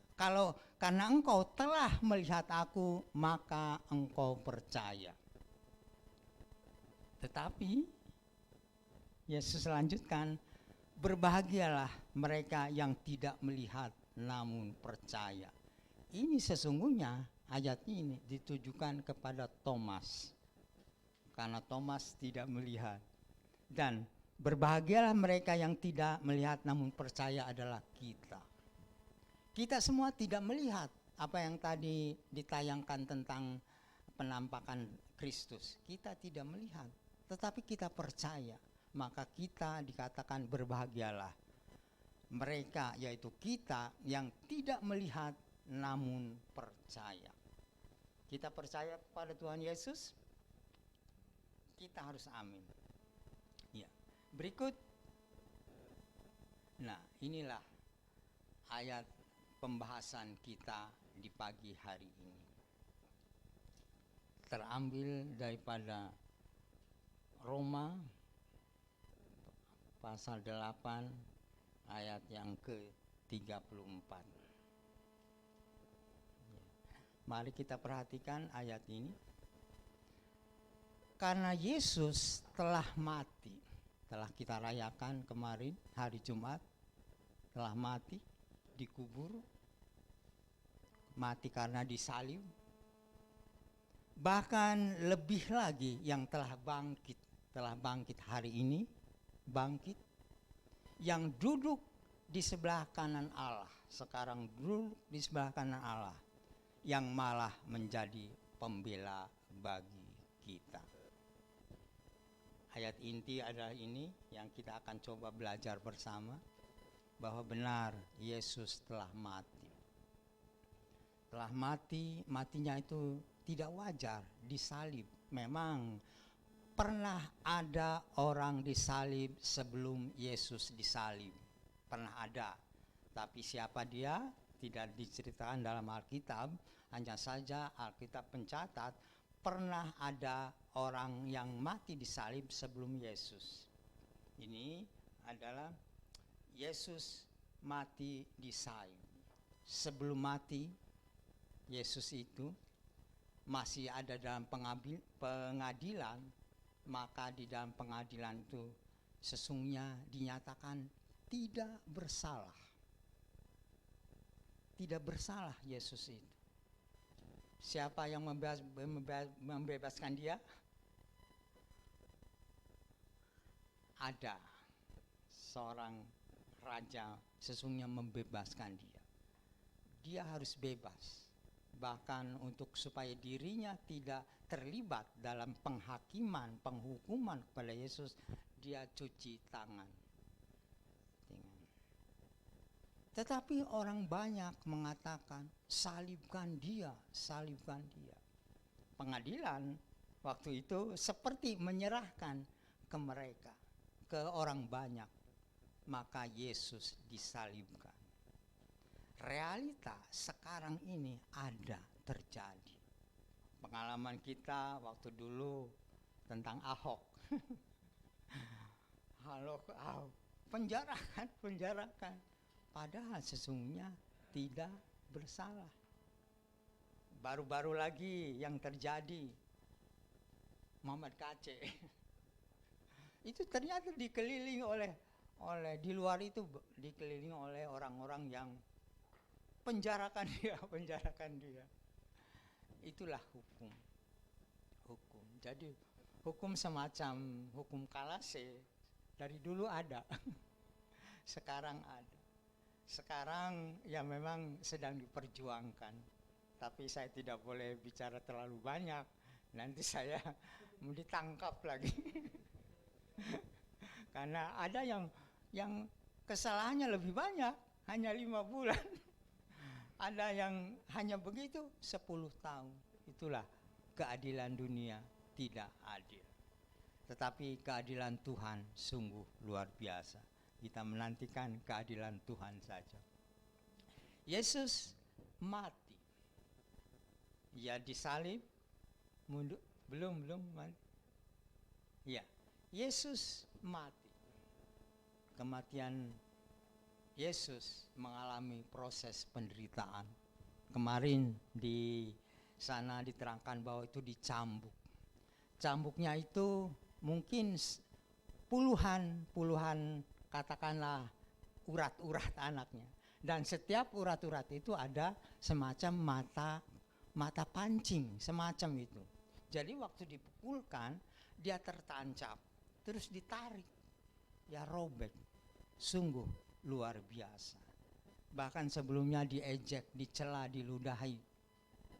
Karena engkau telah melihat aku, maka engkau percaya." Tetapi Yesus lanjutkan, "Berbahagialah mereka yang tidak melihat namun percaya." Ini sesungguhnya ayat ini ditujukan kepada Thomas. Karena Thomas tidak melihat. Dan berbahagialah mereka yang tidak melihat namun percaya adalah kita. Kita semua tidak melihat apa yang tadi ditayangkan tentang penampakan Kristus. Kita tidak melihat, tetapi kita percaya. Maka kita dikatakan berbahagialah mereka, yaitu kita yang tidak melihat namun percaya. Kita percaya kepada Tuhan Yesus, kita harus amin. Ya. Berikut. Nah, inilah ayat pembahasan kita di pagi hari ini. Terambil daripada Roma pasal 8 ayat yang ke-34. Ya. Mari kita perhatikan ayat ini. Karena Yesus telah mati, telah kita rayakan kemarin hari Jumat, telah mati, dikubur, mati karena disalib. Bahkan lebih lagi yang telah bangkit hari ini, bangkit, yang duduk di sebelah kanan Allah, sekarang duduk di sebelah kanan Allah, yang malah menjadi pembela bagi kita. Ayat inti adalah ini yang kita akan coba belajar bersama, bahwa benar Yesus telah mati. Telah mati, matinya itu tidak wajar, disalib. Memang pernah ada orang disalib sebelum Yesus disalib. pernah ada. Tapi siapa dia tidak diceritakan dalam Alkitab, hanya saja Alkitab mencatat pernah ada orang yang mati disalib sebelum Yesus. Ini adalah Yesus mati disalib. Sebelum mati, Yesus itu masih ada dalam pengadilan, maka di dalam pengadilan itu sesungguhnya dinyatakan tidak bersalah. Tidak bersalah Yesus itu. Siapa yang membebaskan dia? Ada seorang raja sesungguhnya membebaskan dia. Dia harus bebas. Bahkan untuk supaya dirinya tidak terlibat dalam penghakiman, penghukuman kepada Yesus, dia cuci tangan. Tetapi orang banyak mengatakan, salibkan dia, salibkan dia. Pengadilan waktu itu seperti menyerahkan ke mereka, ke orang banyak. Maka Yesus disalibkan. Realita sekarang ini ada terjadi. Pengalaman kita waktu dulu tentang Ahok. Ahok, penjarakan. Padahal sesungguhnya tidak bersalah. Baru-baru lagi yang terjadi, Muhammad Kacé. Itu ternyata dikelilingi oleh di luar itu dikelilingi oleh orang-orang yang penjarakan dia. Itulah hukum. Jadi hukum semacam hukum Kalase dari dulu ada. Sekarang ada. Sekarang ya memang sedang diperjuangkan. Tapi saya tidak boleh bicara terlalu banyak. Nanti saya mau ditangkap lagi. Karena ada yang kesalahannya lebih banyak, hanya 5 bulan. Ada yang hanya begitu 10 tahun. Itulah keadilan dunia tidak adil. Tetapi keadilan Tuhan sungguh luar biasa. Kita menantikan keadilan Tuhan saja. Yesus mati. Ya disalib, belum mati. Ya, Yesus mati. Kematian Yesus mengalami proses penderitaan. Kemarin di sana diterangkan bahwa itu dicambuk. Cambuknya itu mungkin puluhan katakanlah urat-urat anaknya. Dan setiap urat-urat itu ada semacam mata pancing, semacam itu. Jadi waktu dipukulkan, dia tertancap, terus ditarik, ya robek. Sungguh luar biasa. Bahkan sebelumnya diejek, dicela, diludahi,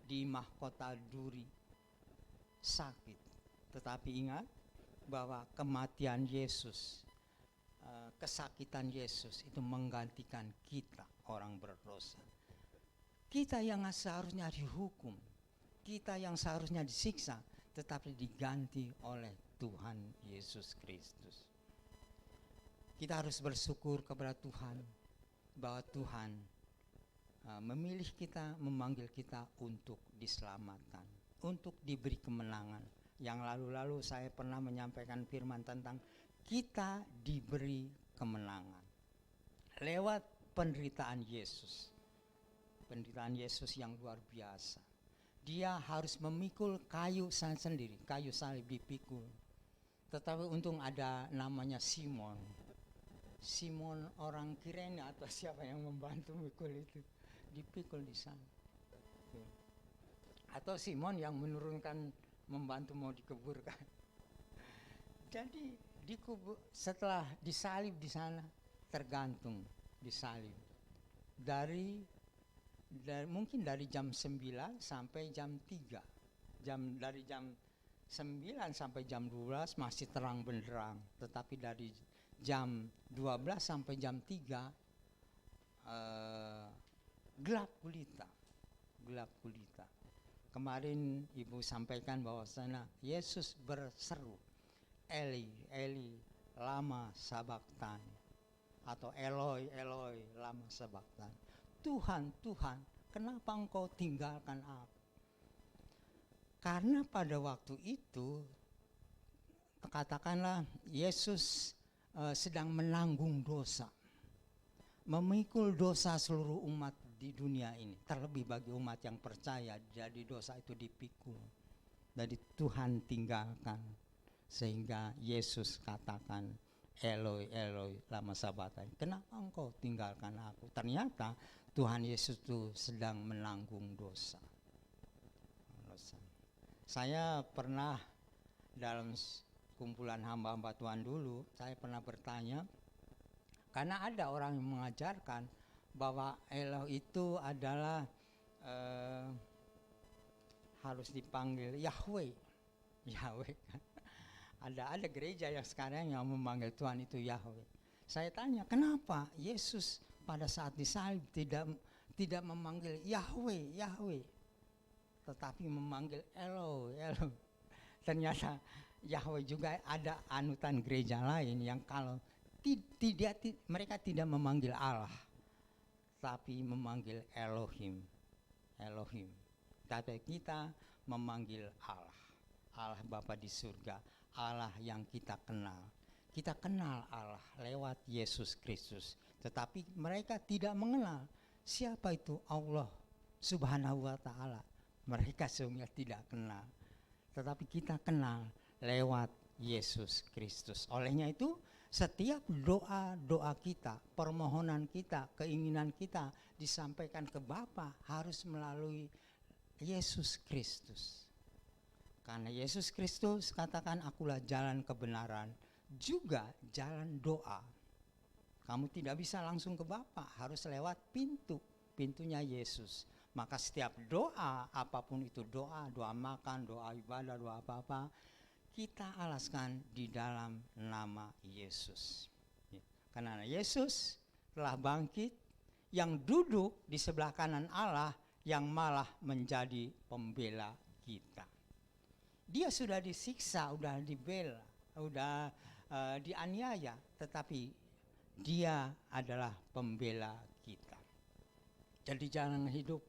di mahkota duri, sakit. Tetapi ingat bahwa kematian Yesus, kesakitan Yesus itu menggantikan kita orang berdosa. Kita yang seharusnya dihukum, kita yang seharusnya disiksa, tetapi diganti oleh Tuhan Yesus Kristus. Kita harus bersyukur kepada Tuhan bahwa Tuhan memilih kita, memanggil kita untuk diselamatkan, untuk diberi kemenangan. Yang lalu-lalu saya pernah menyampaikan firman tentang kita diberi kemenangan lewat penderitaan Yesus. Penderitaan Yesus yang luar biasa. Dia harus memikul kayu sendiri, kayu salib dipikul. Tetapi untung ada namanya Simon orang Kirene atau siapa yang membantu mikul itu, dipikul di sana. Atau Simon yang menurunkan, membantu mau dikuburkan. Jadi setelah disalib di sana, tergantung disalib dari mungkin dari jam 9 sampai jam 3. Dari jam 9 sampai jam 12 masih terang benderang, tetapi dari jam 12 sampai jam 3 gelap gulita. Kemarin Ibu sampaikan bahwasanya Yesus berseru, Eli, Eli, lama sabachthani. atau Eloi, Eloi, lama sabachthani. Tuhan, Tuhan, kenapa engkau tinggalkan aku? Karena pada waktu itu, katakanlah Yesus sedang menanggung dosa, memikul dosa seluruh umat di dunia ini. Terlebih bagi umat yang percaya, jadi dosa itu dipikul. Jadi Tuhan tinggalkan, sehingga Yesus katakan, Eloi, Eloi, lama sabachthani. Kenapa engkau tinggalkan aku? Ternyata Tuhan Yesus itu sedang menanggung dosa. Saya pernah dalam kumpulan hamba-hamba Tuhan dulu, saya pernah bertanya, karena ada orang yang mengajarkan bahwa Eloi itu adalah harus dipanggil Yahweh. Yahweh kan. Ada gereja yang sekarang yang memanggil Tuhan itu Yahweh. Saya tanya, kenapa Yesus pada saat disalib tidak memanggil Yahweh, Yahweh, tetapi memanggil Eloi, Eloi. Ternyata Yahweh juga ada anutan gereja lain yang kalau mereka tidak memanggil Allah, tapi memanggil Elohim, Elohim. Tapi kita memanggil Allah, Allah Bapa di surga, Allah yang kita kenal. Kita kenal Allah lewat Yesus Kristus. Tetapi mereka tidak mengenal siapa itu Allah Subhanahu wa ta'ala. Mereka sesungguhnya tidak kenal. Tetapi kita kenal lewat Yesus Kristus. Olehnya itu setiap doa-doa kita, permohonan kita, keinginan kita disampaikan ke Bapa harus melalui Yesus Kristus. Karena Yesus Kristus katakan, akulah jalan kebenaran, juga jalan doa. Kamu tidak bisa langsung ke Bapa, harus lewat pintunya Yesus. Maka setiap doa, apapun itu doa makan, doa ibadah, doa apa-apa, kita alaskan di dalam nama Yesus. Karena Yesus telah bangkit, yang duduk di sebelah kanan Allah, yang malah menjadi pembela kita. Dia sudah disiksa, sudah dibela, sudah dianiaya, tetapi dia adalah pembela kita. Jadi jangan hidup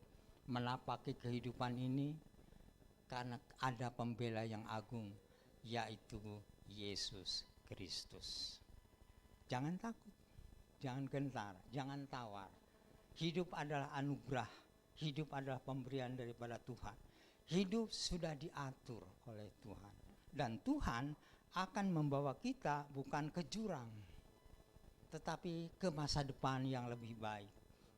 menapaki kehidupan ini, karena ada pembela yang agung, yaitu Yesus Kristus. Jangan takut, jangan gentar, jangan tawar. Hidup adalah anugerah, hidup adalah pemberian daripada Tuhan. Hidup sudah diatur oleh Tuhan. Dan Tuhan akan membawa kita bukan ke jurang, tetapi ke masa depan yang lebih baik.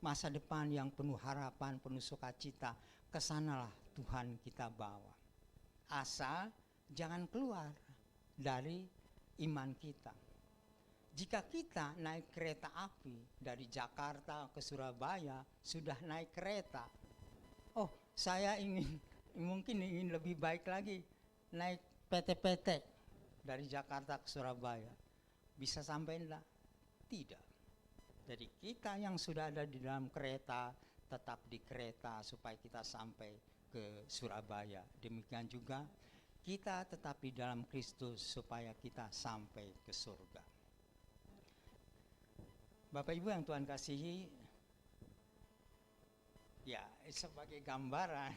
Masa depan yang penuh harapan, penuh sukacita. Kesanalah Tuhan kita bawa. Asal jangan keluar dari iman kita. Jika kita naik kereta api dari Jakarta ke Surabaya, sudah naik kereta. Oh, saya mungkin ingin lebih baik lagi naik PT-PT dari Jakarta ke Surabaya. Bisa sampai enggak? Tidak. Jadi kita yang sudah ada di dalam kereta, tetap di kereta supaya kita sampai ke Surabaya. Demikian juga kita tetap di dalam Kristus supaya kita sampai ke surga. Bapak Ibu yang Tuhan kasihi, ya sebagai gambaran,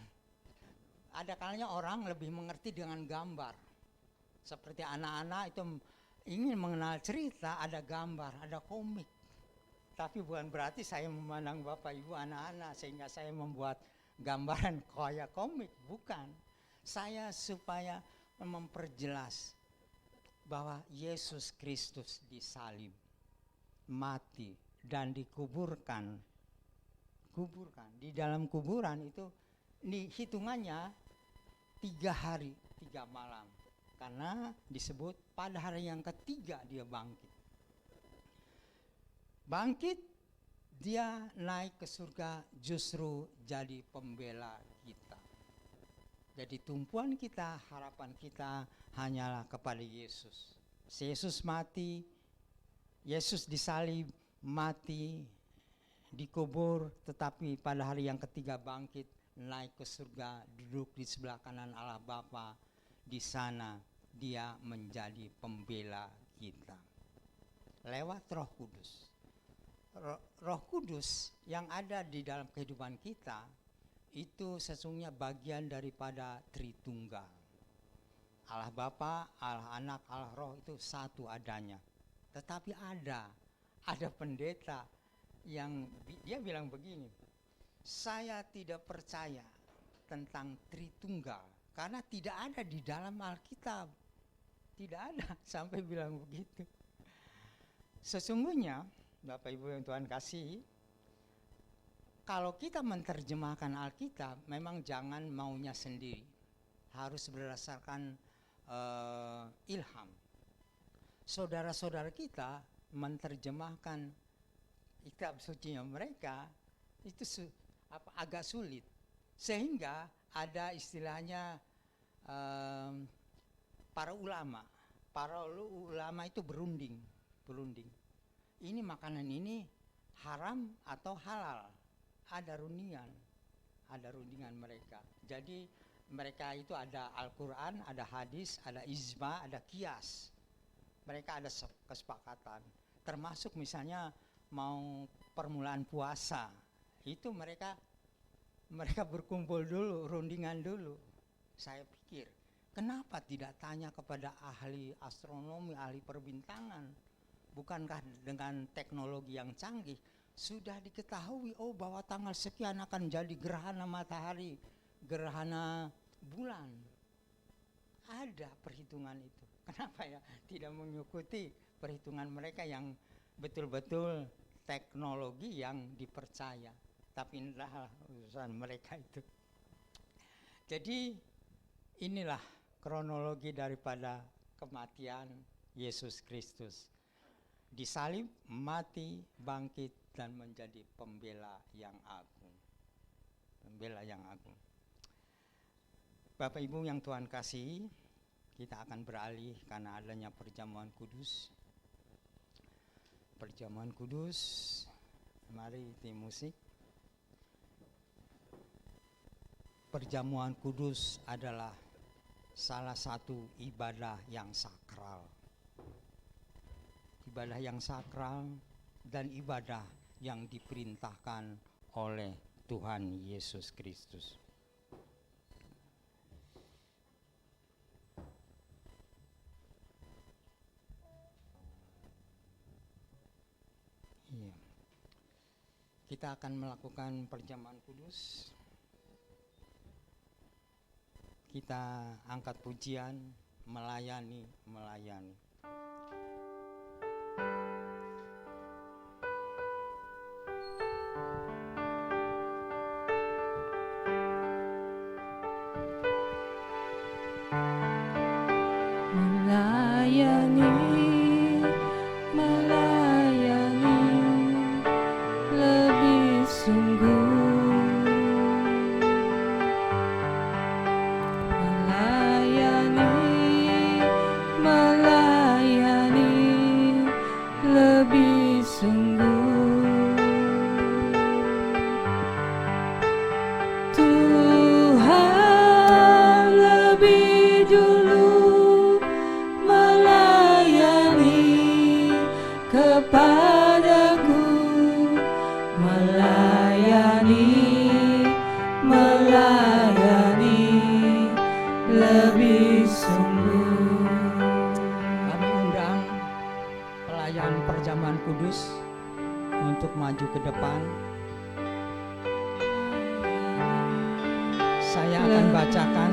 ada kalanya orang lebih mengerti dengan gambar. Seperti anak-anak itu ingin mengenal cerita, ada gambar, ada komik. Tapi bukan berarti saya memandang Bapak Ibu anak-anak sehingga saya membuat gambaran kayak komik, bukan. Saya supaya memperjelas bahwa Yesus Kristus disalib, mati dan dikuburkan. Di dalam kuburan itu hitungannya 3 hari 3 malam. Karena disebut pada hari yang ketiga dia bangkit. Bangkit, dia naik ke surga justru jadi pembela kita. Jadi tumpuan kita, harapan kita hanyalah kepada Yesus. Yesus mati, Yesus disalib, mati, dikubur, tetapi pada hari yang ketiga bangkit, naik ke surga, duduk di sebelah kanan Allah Bapa. Di sana dia menjadi pembela kita. Lewat Roh Kudus. Roh Kudus yang ada di dalam kehidupan kita itu sesungguhnya bagian daripada Tritunggal. Allah Bapa, Allah Anak, Allah Roh itu satu adanya. Tetapi ada pendeta yang dia bilang begini, saya tidak percaya tentang Tritunggal karena tidak ada di dalam Alkitab. Tidak ada, sampai bilang begitu. Sesungguhnya Bapak Ibu yang Tuhan kasih, kalau kita menerjemahkan Alkitab memang jangan maunya sendiri, harus berdasarkan ilham. Saudara-saudara kita menerjemahkan kitab sucinya mereka itu agak sulit, sehingga ada istilahnya para ulama itu berunding. Ini makanan ini haram atau halal, ada rundingan mereka. Jadi mereka itu ada Al-Quran, ada hadis, ada ijma, ada qiyas. Mereka ada kesepakatan. Termasuk misalnya mau permulaan puasa, itu mereka berkumpul dulu, rundingan dulu. Saya pikir, kenapa tidak tanya kepada ahli astronomi, ahli perbintangan? Bukankah dengan teknologi yang canggih sudah diketahui bahwa tanggal sekian akan jadi gerhana matahari, gerhana bulan? Ada perhitungan itu. Kenapa ya tidak mengikuti perhitungan mereka yang betul-betul teknologi yang dipercaya? Tapi inilah urusan mereka itu. Jadi inilah kronologi daripada kematian Yesus Kristus. Disalib, mati, bangkit, dan menjadi pembela yang agung. Pembela yang agung. Bapak Ibu yang Tuhan kasih, kita akan beralih karena adanya perjamuan kudus. Perjamuan kudus, mari tim musik. Perjamuan kudus adalah salah satu ibadah yang sakral. Ibadah yang sakral dan ibadah yang diperintahkan oleh Tuhan Yesus Kristus. Iya. Kita akan melakukan perjamuan kudus. Kita angkat pujian, melayani. Melayani lebih sungguh. Melayani lebih sungguh. Tuhan lebih dulu melayani kepadaku, melayani lebih sungguh. Kami undang pelayan perjamuan kudus untuk maju ke depan. Saya akan bacakan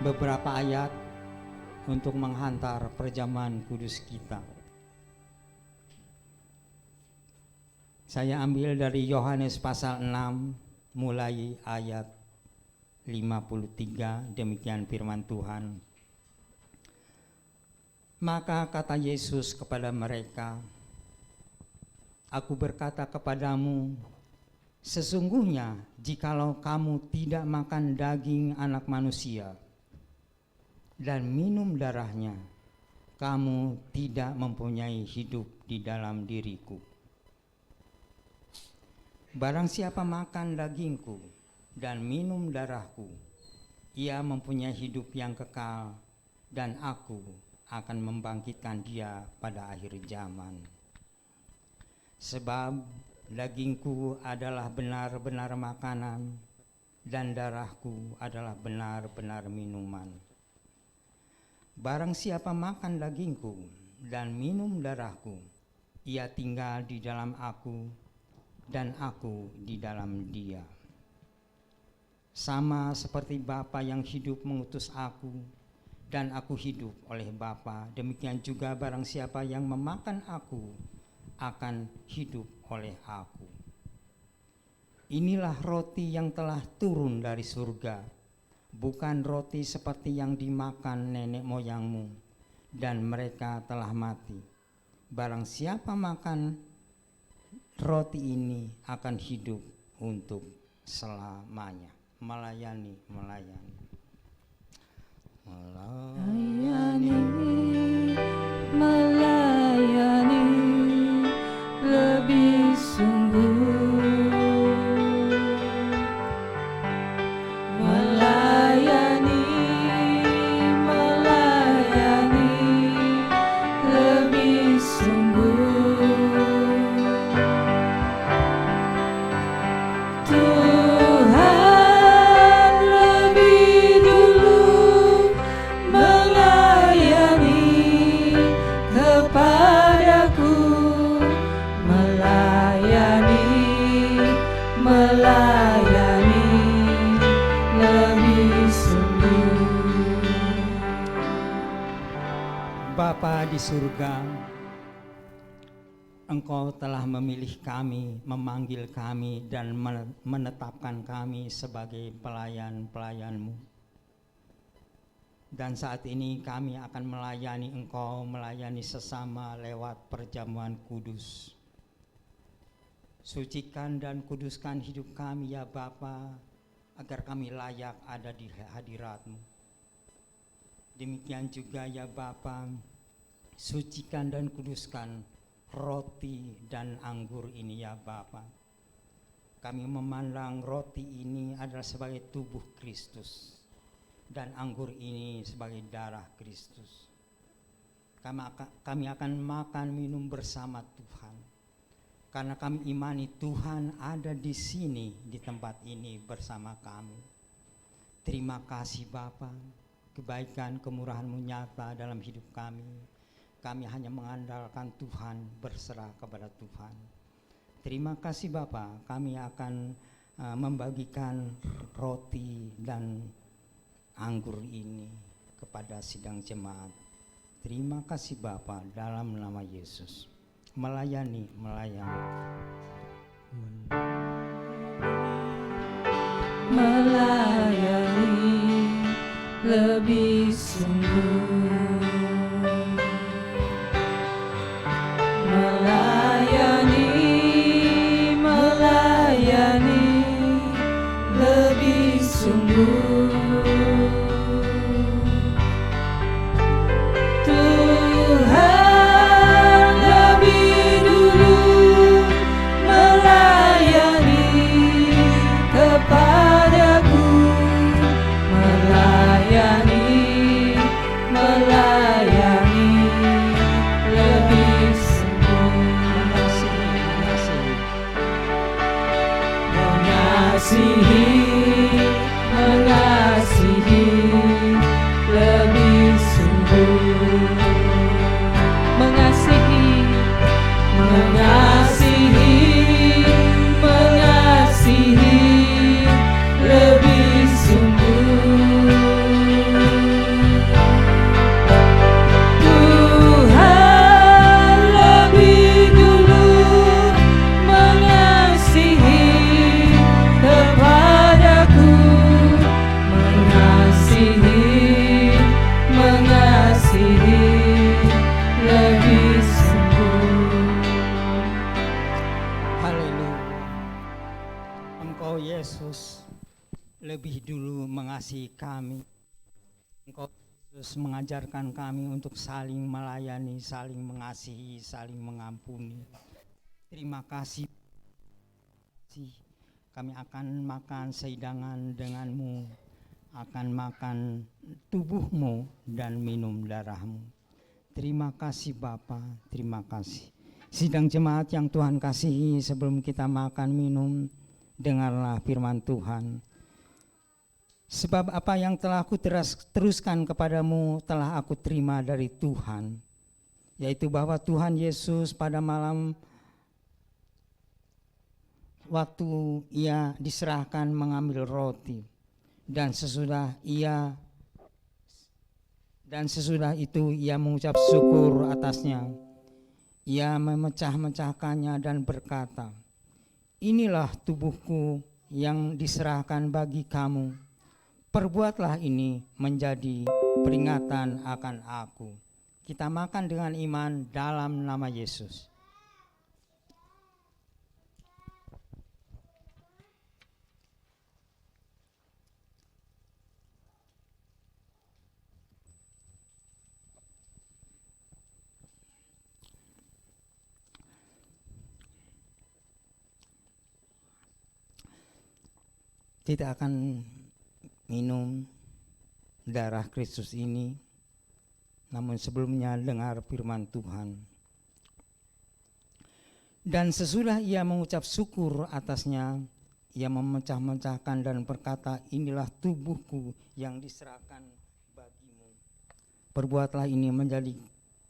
beberapa ayat untuk menghantar perjamuan kudus kita. Saya ambil dari Yohanes pasal 6 mulai ayat 53, demikian firman Tuhan. Maka kata Yesus kepada mereka, Aku berkata kepadamu, sesungguhnya jikalau kamu tidak makan daging anak manusia dan minum darahnya, kamu tidak mempunyai hidup di dalam diriku. Barang siapa makan dagingku dan minum darahku, ia mempunyai hidup yang kekal, dan aku akan membangkitkan dia pada akhir zaman. Sebab dagingku adalah benar-benar makanan dan darahku adalah benar-benar minuman. Barang siapa makan dagingku dan minum darahku, ia tinggal di dalam aku dan aku di dalam dia. Sama seperti Bapa yang hidup mengutus aku dan aku hidup oleh Bapa, demikian juga barang siapa yang memakan aku akan hidup oleh aku. Inilah roti yang telah turun dari surga, bukan roti seperti yang dimakan nenek moyangmu dan mereka telah mati. Barang siapa makan roti ini akan hidup untuk selamanya. Melayani. Melayani lebih sungguh, melayani lebih sungguh. Tuhan lebih dulu melayani kepadaku, melayani lebih sungguh. Bapa di surga, Engkau telah memilih kami, memanggil kami, dan menetapkan kami sebagai pelayan-pelayan-Mu. Dan saat ini kami akan melayani Engkau, melayani sesama lewat perjamuan kudus. Sucikan dan kuduskan hidup kami ya Bapa, agar kami layak ada di hadirat-Mu. Demikian juga ya Bapa, sucikan dan kuduskan roti dan anggur ini ya Bapa. Kami memandang roti ini adalah sebagai tubuh Kristus dan anggur ini sebagai darah Kristus. Kami akan makan minum bersama Tuhan, karena kami imani Tuhan ada di sini, di tempat ini bersama kami. Terima kasih Bapa, kebaikan kemurahan-Mu nyata dalam hidup kami. Kami hanya mengandalkan Tuhan, berserah kepada Tuhan. Terima kasih Bapa, kami akan membagikan roti dan anggur ini kepada sidang jemaat. Terima kasih Bapa, dalam nama Yesus. Melayani. Melayani lebih sungguh, melayani lebih sungguh. Tuhan lebih dulu melayani kepadaku, melayani lebih sungguh. Mengasihi lebih sungguh, mengasihi lebih sungguh. Tuhan lebih dulu mengasihi kepadaku, mengasihi lebih sungguh. Haleluya. Engkau Yesus lebih dulu mengasihi kami. Engkau Yesus mengajarkan kami untuk saling melayani, saling mengasihi, saling mengampuni. Terima kasih. Kami akan makan sehidangan denganmu, akan makan tubuhmu dan minum darahmu. Terima kasih Bapa, terima kasih. Sidang jemaat yang Tuhan kasihi, sebelum kita makan minum, dengarlah firman Tuhan. Sebab apa yang telah aku teruskan kepadamu telah aku terima dari Tuhan, yaitu bahwa Tuhan Yesus pada malam waktu ia diserahkan mengambil roti, dan sesudah itu ia mengucap syukur atasnya. Ia memecah-mecahkannya dan berkata, "Inilah tubuhku yang diserahkan bagi kamu. Perbuatlah ini menjadi peringatan akan aku." Kita makan dengan iman dalam nama Yesus. Kita akan minum darah Kristus ini, namun sebelumnya dengar firman Tuhan. Dan sesudah ia mengucap syukur atasnya, ia memecah-mecahkan dan berkata, "Inilah tubuhku yang diserahkan bagimu. Perbuatlah ini menjadi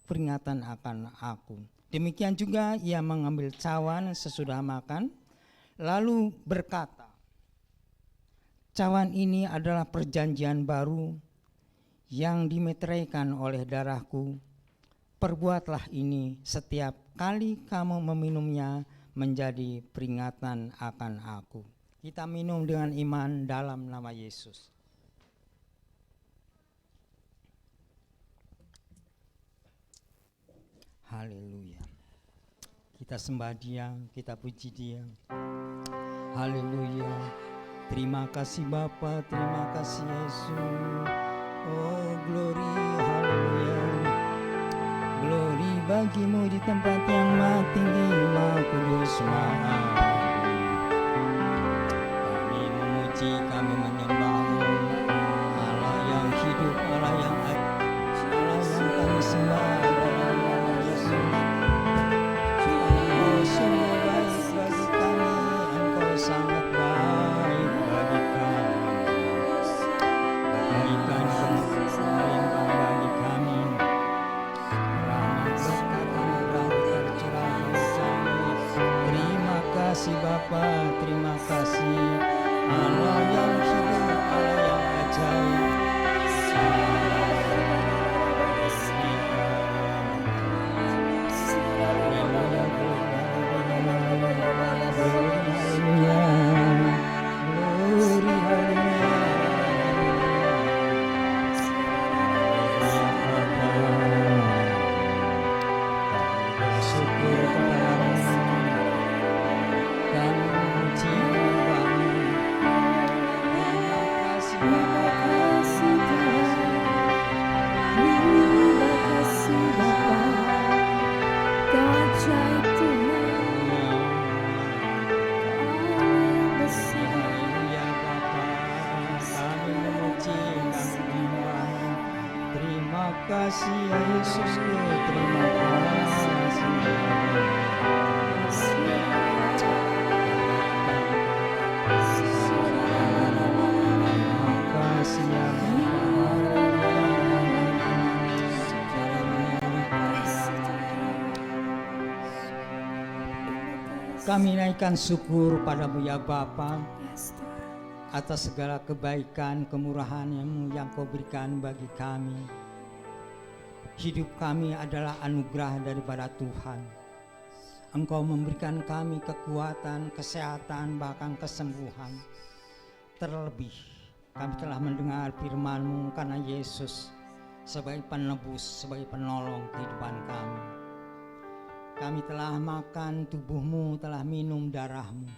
peringatan akan aku." Demikian juga ia mengambil cawan sesudah makan, lalu berkata, "Cawan ini adalah perjanjian baru yang dimeteraikan oleh darahku. Perbuatlah ini setiap kali kamu meminumnya menjadi peringatan akan aku." Kita minum dengan iman dalam nama Yesus. Haleluya. Kita sembah Dia, kita puji Dia. Haleluya. Terima kasih Bapa, terima kasih Yesus. Oh glory, haleluya. Glory bagimu di tempat yang maha tinggi, maha kudus, maha agung. Kami memuji, kami menyembah-Mu, Allah yang hidup, Allah yang ada, Allah yang kami sembah dalam nama Yesus. Engkau sungguh baik bagi kami, Engkau sangat baik bagi kami. Kebaikan melimpah bagi kami. Rahmat berkat anugerah tercurah bagi kami. Terima kasih Bapa, terima kasih Allah yang hidup, Allah yang ajaib. Terima kasih ya Yesus, terima kasih. Terima kasih ya Kami naikkan syukur padamu ya Bapa atas segala kebaikan, kemurahan-Mu yang Kau berikan bagi kami. Hidup kami adalah anugerah daripada Tuhan. Engkau memberikan kami kekuatan, kesehatan, bahkan kesembuhan. Terlebih kami telah mendengar firman-Mu karena Yesus sebagai penebus, sebagai penolong kehidupan kami. Kami telah makan tubuh-Mu, telah minum darah-Mu.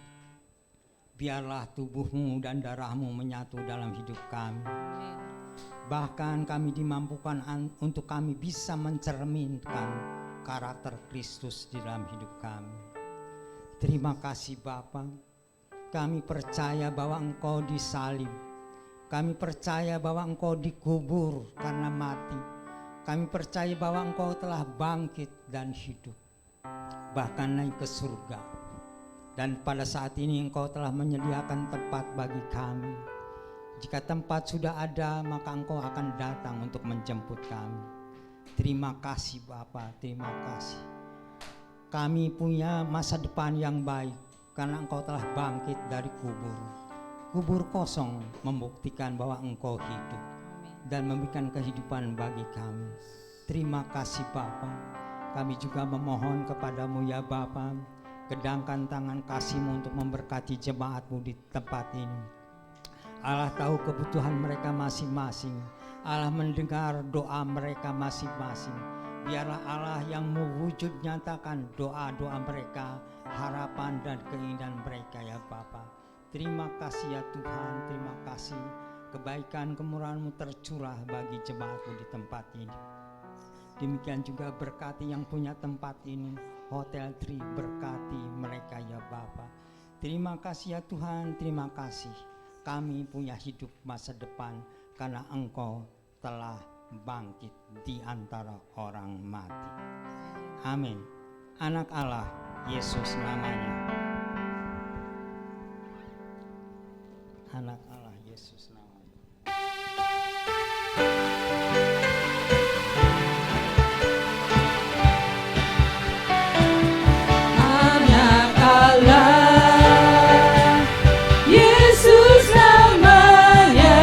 Biarlah tubuh-Mu dan darah-Mu menyatu dalam hidup kami. Bahkan kami dimampukan untuk kami bisa mencerminkan karakter Kristus di dalam hidup kami. Terima kasih Bapa. Kami percaya bahwa Engkau disalib. Kami percaya bahwa Engkau dikubur karena mati. Kami percaya bahwa Engkau telah bangkit dan hidup. bahkan naik ke surga. Dan pada saat ini Engkau telah menyediakan tempat bagi kami. Jika tempat sudah ada, maka Engkau akan datang untuk menjemput kami. Terima kasih Bapa, terima kasih. Kami punya masa depan yang baik karena Engkau telah bangkit dari kubur. Kubur kosong membuktikan bahwa Engkau hidup dan memberikan kehidupan bagi kami. Terima kasih Bapa. Kami juga memohon kepadamu ya Bapa, kedangkan tangan kasih-Mu untuk memberkati jemaat-Mu di tempat ini. Allah tahu kebutuhan mereka masing-masing. Allah mendengar doa mereka masing-masing. Biarlah Allah yang mewujud nyatakan doa-doa mereka, harapan dan keinginan mereka ya Bapa. Terima kasih ya Tuhan, terima kasih. Kebaikan kemurahan-Mu tercurah bagi jemaat-Mu di tempat ini. Demikian juga berkati yang punya tempat ini, Hotel Tri, berkati mereka ya Bapa. Terima kasih ya Tuhan, terima kasih. Kami punya hidup masa depan karena Engkau telah bangkit di antara orang mati. Amin. Anak Allah, Yesus namanya. Anak Allah, Yesus namanya. Anak Allah, Yesus namanya,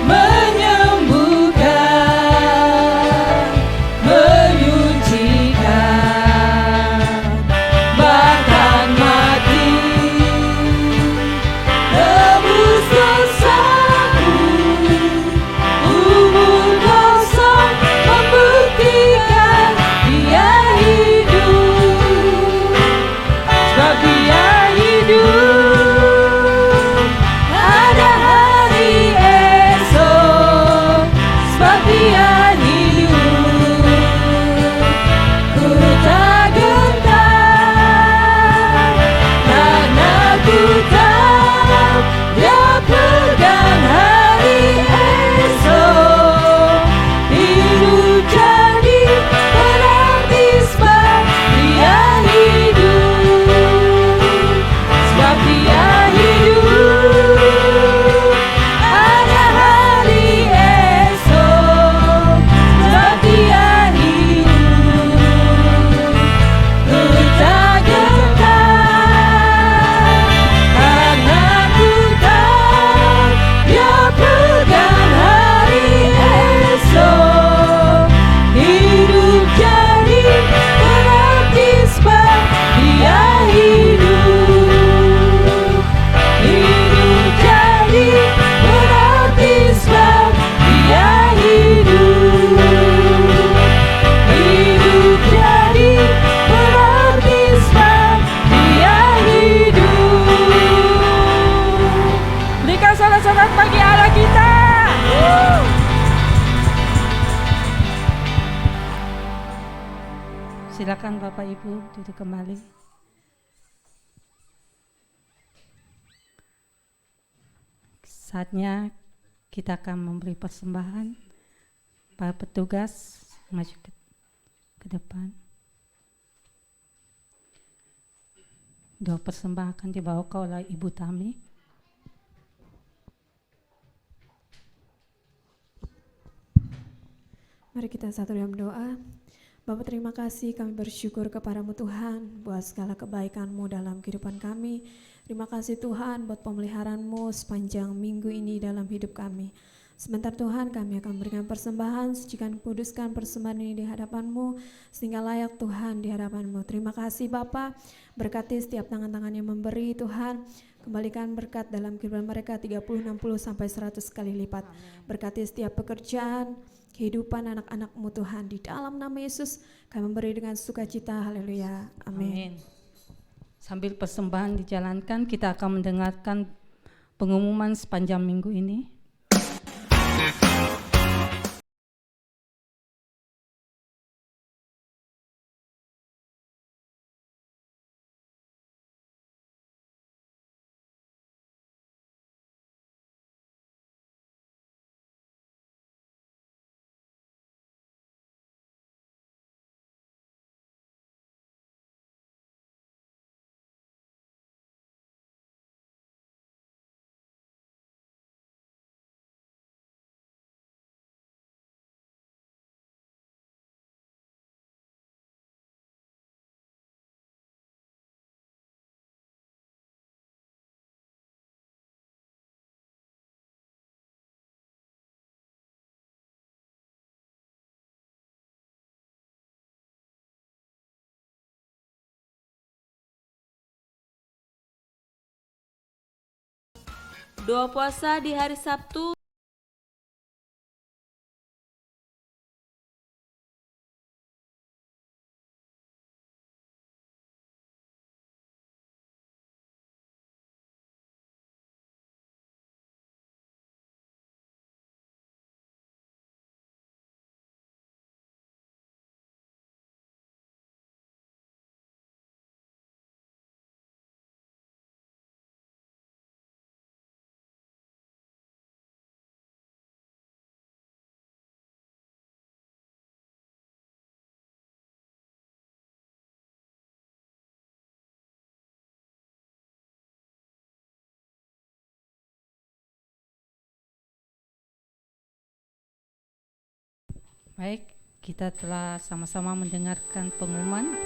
menyembuhkan, menyucikan, bahkan mati, tebus dosaku, umur kosong membuktikan Dia hidup, sebab Dia hidup. Ada hari esok, sebab Dia hidup. Ku tak gentar, karena ku tahu Dia pegang hari esok. Hidup jadi berarti sebab Dia hidup, sebab Dia hidup. Ada hari esok, sebab Dia hidup. Ku tak gentar, karena ku tahu Dia pegang hari esok. Hidup jadi berarti sebab Dia hidup. Hidup jadi berarti sebab Dia hidup. Hidup jadi berarti sebab Dia hidup. Berikan sorak-sorak bagi Allah kita. Silakan Bapak Ibu duduk kembali. Saatnya kita akan memberi persembahan. Para petugas maju ke depan. Doa persembahan akan dibawakan oleh Ibu Tami. Mari kita satu dalam doa. Bapa, terima kasih, kami bersyukur kepadamu Tuhan buat segala kebaikan-Mu dalam kehidupan kami. Terima kasih Tuhan buat pemeliharaan-Mu sepanjang minggu ini dalam hidup kami. Sebentar Tuhan, kami akan memberikan persembahan, sucikan kuduskan persembahan ini di hadapan-Mu sehingga layak Tuhan di hadapan-Mu. Terima kasih Bapa, berkati setiap tangan-tangan yang memberi Tuhan. Kembalikan berkat dalam kehidupan mereka 30, 60 sampai 100 kali lipat. Berkati setiap pekerjaan, kehidupan anak-anak-Mu Tuhan, di dalam nama Yesus kami memberi dengan sukacita. Haleluya, amin. Sambil persembahan dijalankan, kita akan mendengarkan pengumuman sepanjang minggu ini. Doa puasa di hari Sabtu. Baik, kita telah sama-sama mendengarkan pengumuman.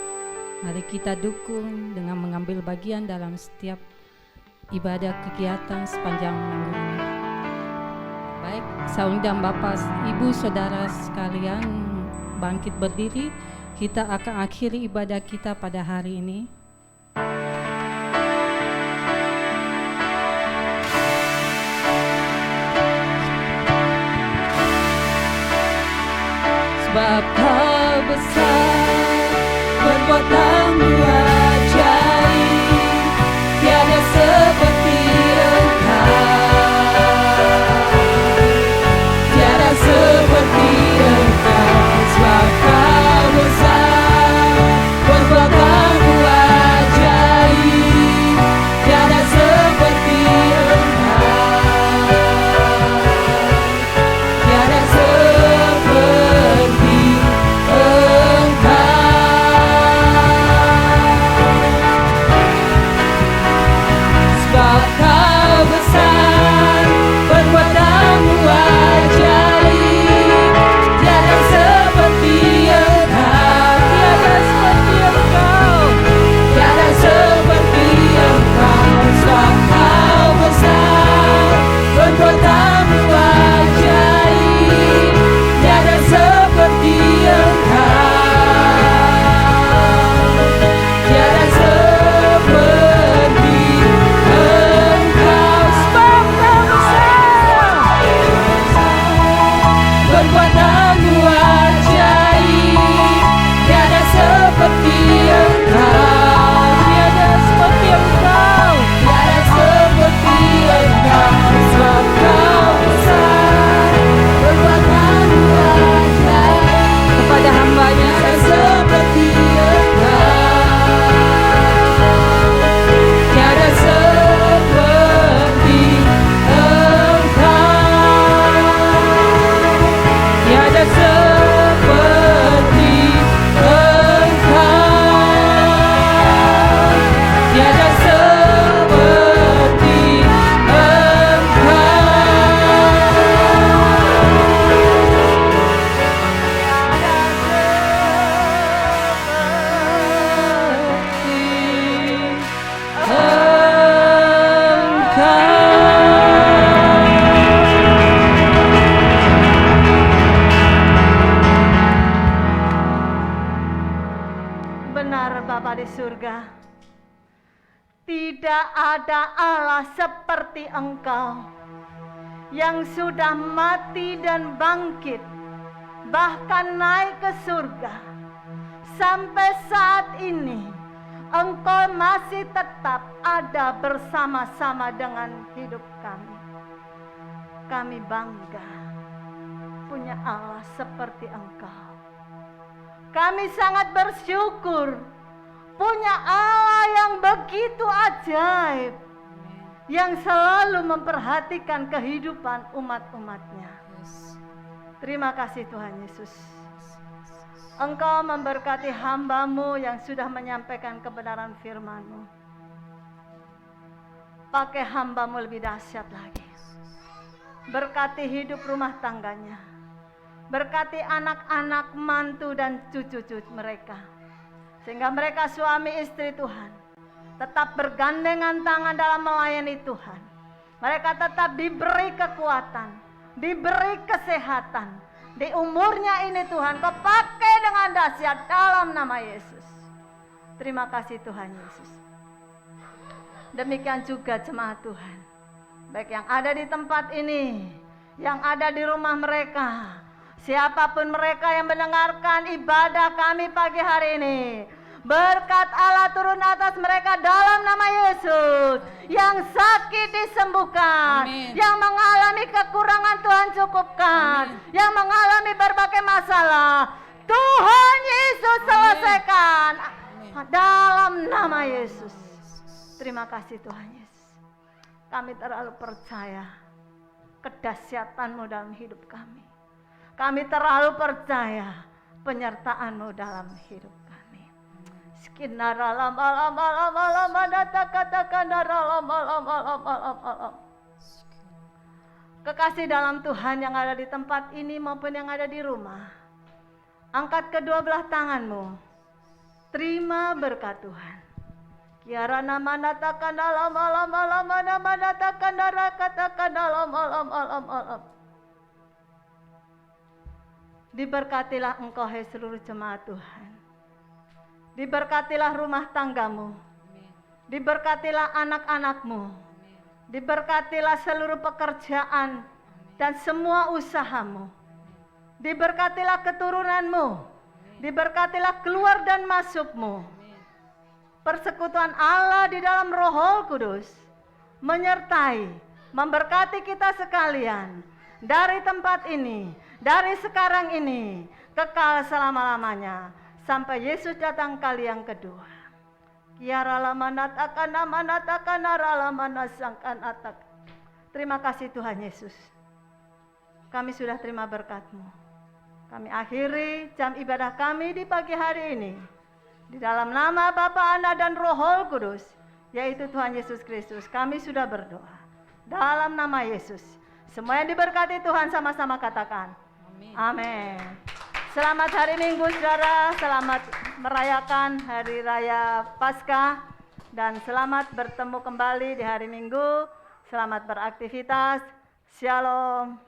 Mari kita dukung dengan mengambil bagian dalam setiap ibadah kegiatan sepanjang minggu ini. Baik, saya undang Bapak, Ibu, Saudara sekalian bangkit berdiri. Kita akan akhiri ibadah kita pada hari ini. Sebab Kau besar, perbuatanmu ajaib, tiada seperti Engkau, tiada seperti Engkau. Sebab Kau besar, perbuatanmu ajaib, tiada seperti Engkau, tiada seperti sebab Kau besar, perbuatanmu ajaib, tiada seperti Engkau, tiada seperti Engkau, tiada seperti Engkau. Sebab Kau besar, perbuatanmu ajaib, tiada seperti Engkau, tiada seperti perbuatanmu ajaib, tiada seperti Engkau, tiada seperti Engkau, tiada seperti Engkau. Sebab Kau besar, perbuatanmu ajaib, kepada hamba-Nya tiada seperti Engkau, tiada seperti Engkau, tiada seperti Engkau, tiada seperti Benar Bapa di surga, tidak ada Allah seperti Engkau yang sudah mati dan bangkit, bahkan naik ke surga. Sampai saat ini Engkau masih tetap ada bersama-sama dengan hidup kami. Kami bangga punya Allah seperti Engkau. Kami sangat bersyukur punya Allah yang begitu ajaib, yang selalu memperhatikan kehidupan umat-umatnya. Terima kasih Tuhan Yesus. Engkau memberkati hamba-Mu yang sudah menyampaikan kebenaran firman-Mu. Pakai hamba-Mu lebih dahsyat lagi. Berkati hidup rumah tangganya. Berkati anak-anak, mantu dan cucu-cucu mereka. Sehingga mereka suami istri Tuhan tetap bergandengan tangan dalam melayani Tuhan. Mereka tetap diberi kekuatan, diberi kesehatan. Di umurnya ini Tuhan, Kau pakai dengan dahsyat dalam nama Yesus. Terima kasih Tuhan Yesus. Demikian juga jemaat Tuhan. baik yang ada di tempat ini, yang ada di rumah mereka, siapapun mereka yang mendengarkan ibadah kami pagi hari ini. Berkat Allah turun atas mereka dalam nama Yesus. Yang sakit disembuhkan. Amin. Yang mengalami kekurangan Tuhan cukupkan. Yang mengalami berbagai masalah, Tuhan Yesus selesaikan. Dalam nama Yesus. Terima kasih Tuhan Yesus. Kami terlalu percaya kedahsyatan-Mu dalam hidup kami. Kami terlalu percaya penyertaan-Mu dalam hidup kami. Kekasih dalam Tuhan yang ada di tempat ini maupun yang ada di rumah, angkat kedua belah tanganmu, terima berkat Tuhan. Kiara nama natakan dalam malam nama natakan katakan dalam malam. Diberkatilah engkau hai seluruh jemaat Tuhan. Diberkatilah rumah tanggamu. Diberkatilah anak-anakmu. Diberkatilah seluruh pekerjaan dan semua usahamu. Diberkatilah keturunanmu. Diberkatilah keluar dan masukmu. Persekutuan Allah di dalam Roh Kudus menyertai, memberkati kita sekalian dari tempat ini, dari sekarang ini, kekal selama-lamanya. Sampai Yesus datang kali yang kedua. Kiara lama natakan nama natakan naralama nasangkan atak. Terima kasih Tuhan Yesus. Kami sudah terima berkat-Mu. Kami akhiri jam ibadah kami di pagi hari ini. Di dalam nama Bapa, Anak dan Roh Kudus, yaitu Tuhan Yesus Kristus, kami sudah berdoa. Dalam nama Yesus. Semua yang diberkati Tuhan sama-sama katakan. Amin. Selamat hari Minggu saudara, selamat merayakan Hari Raya Paskah dan selamat bertemu kembali di hari Minggu. Selamat beraktivitas. Shalom.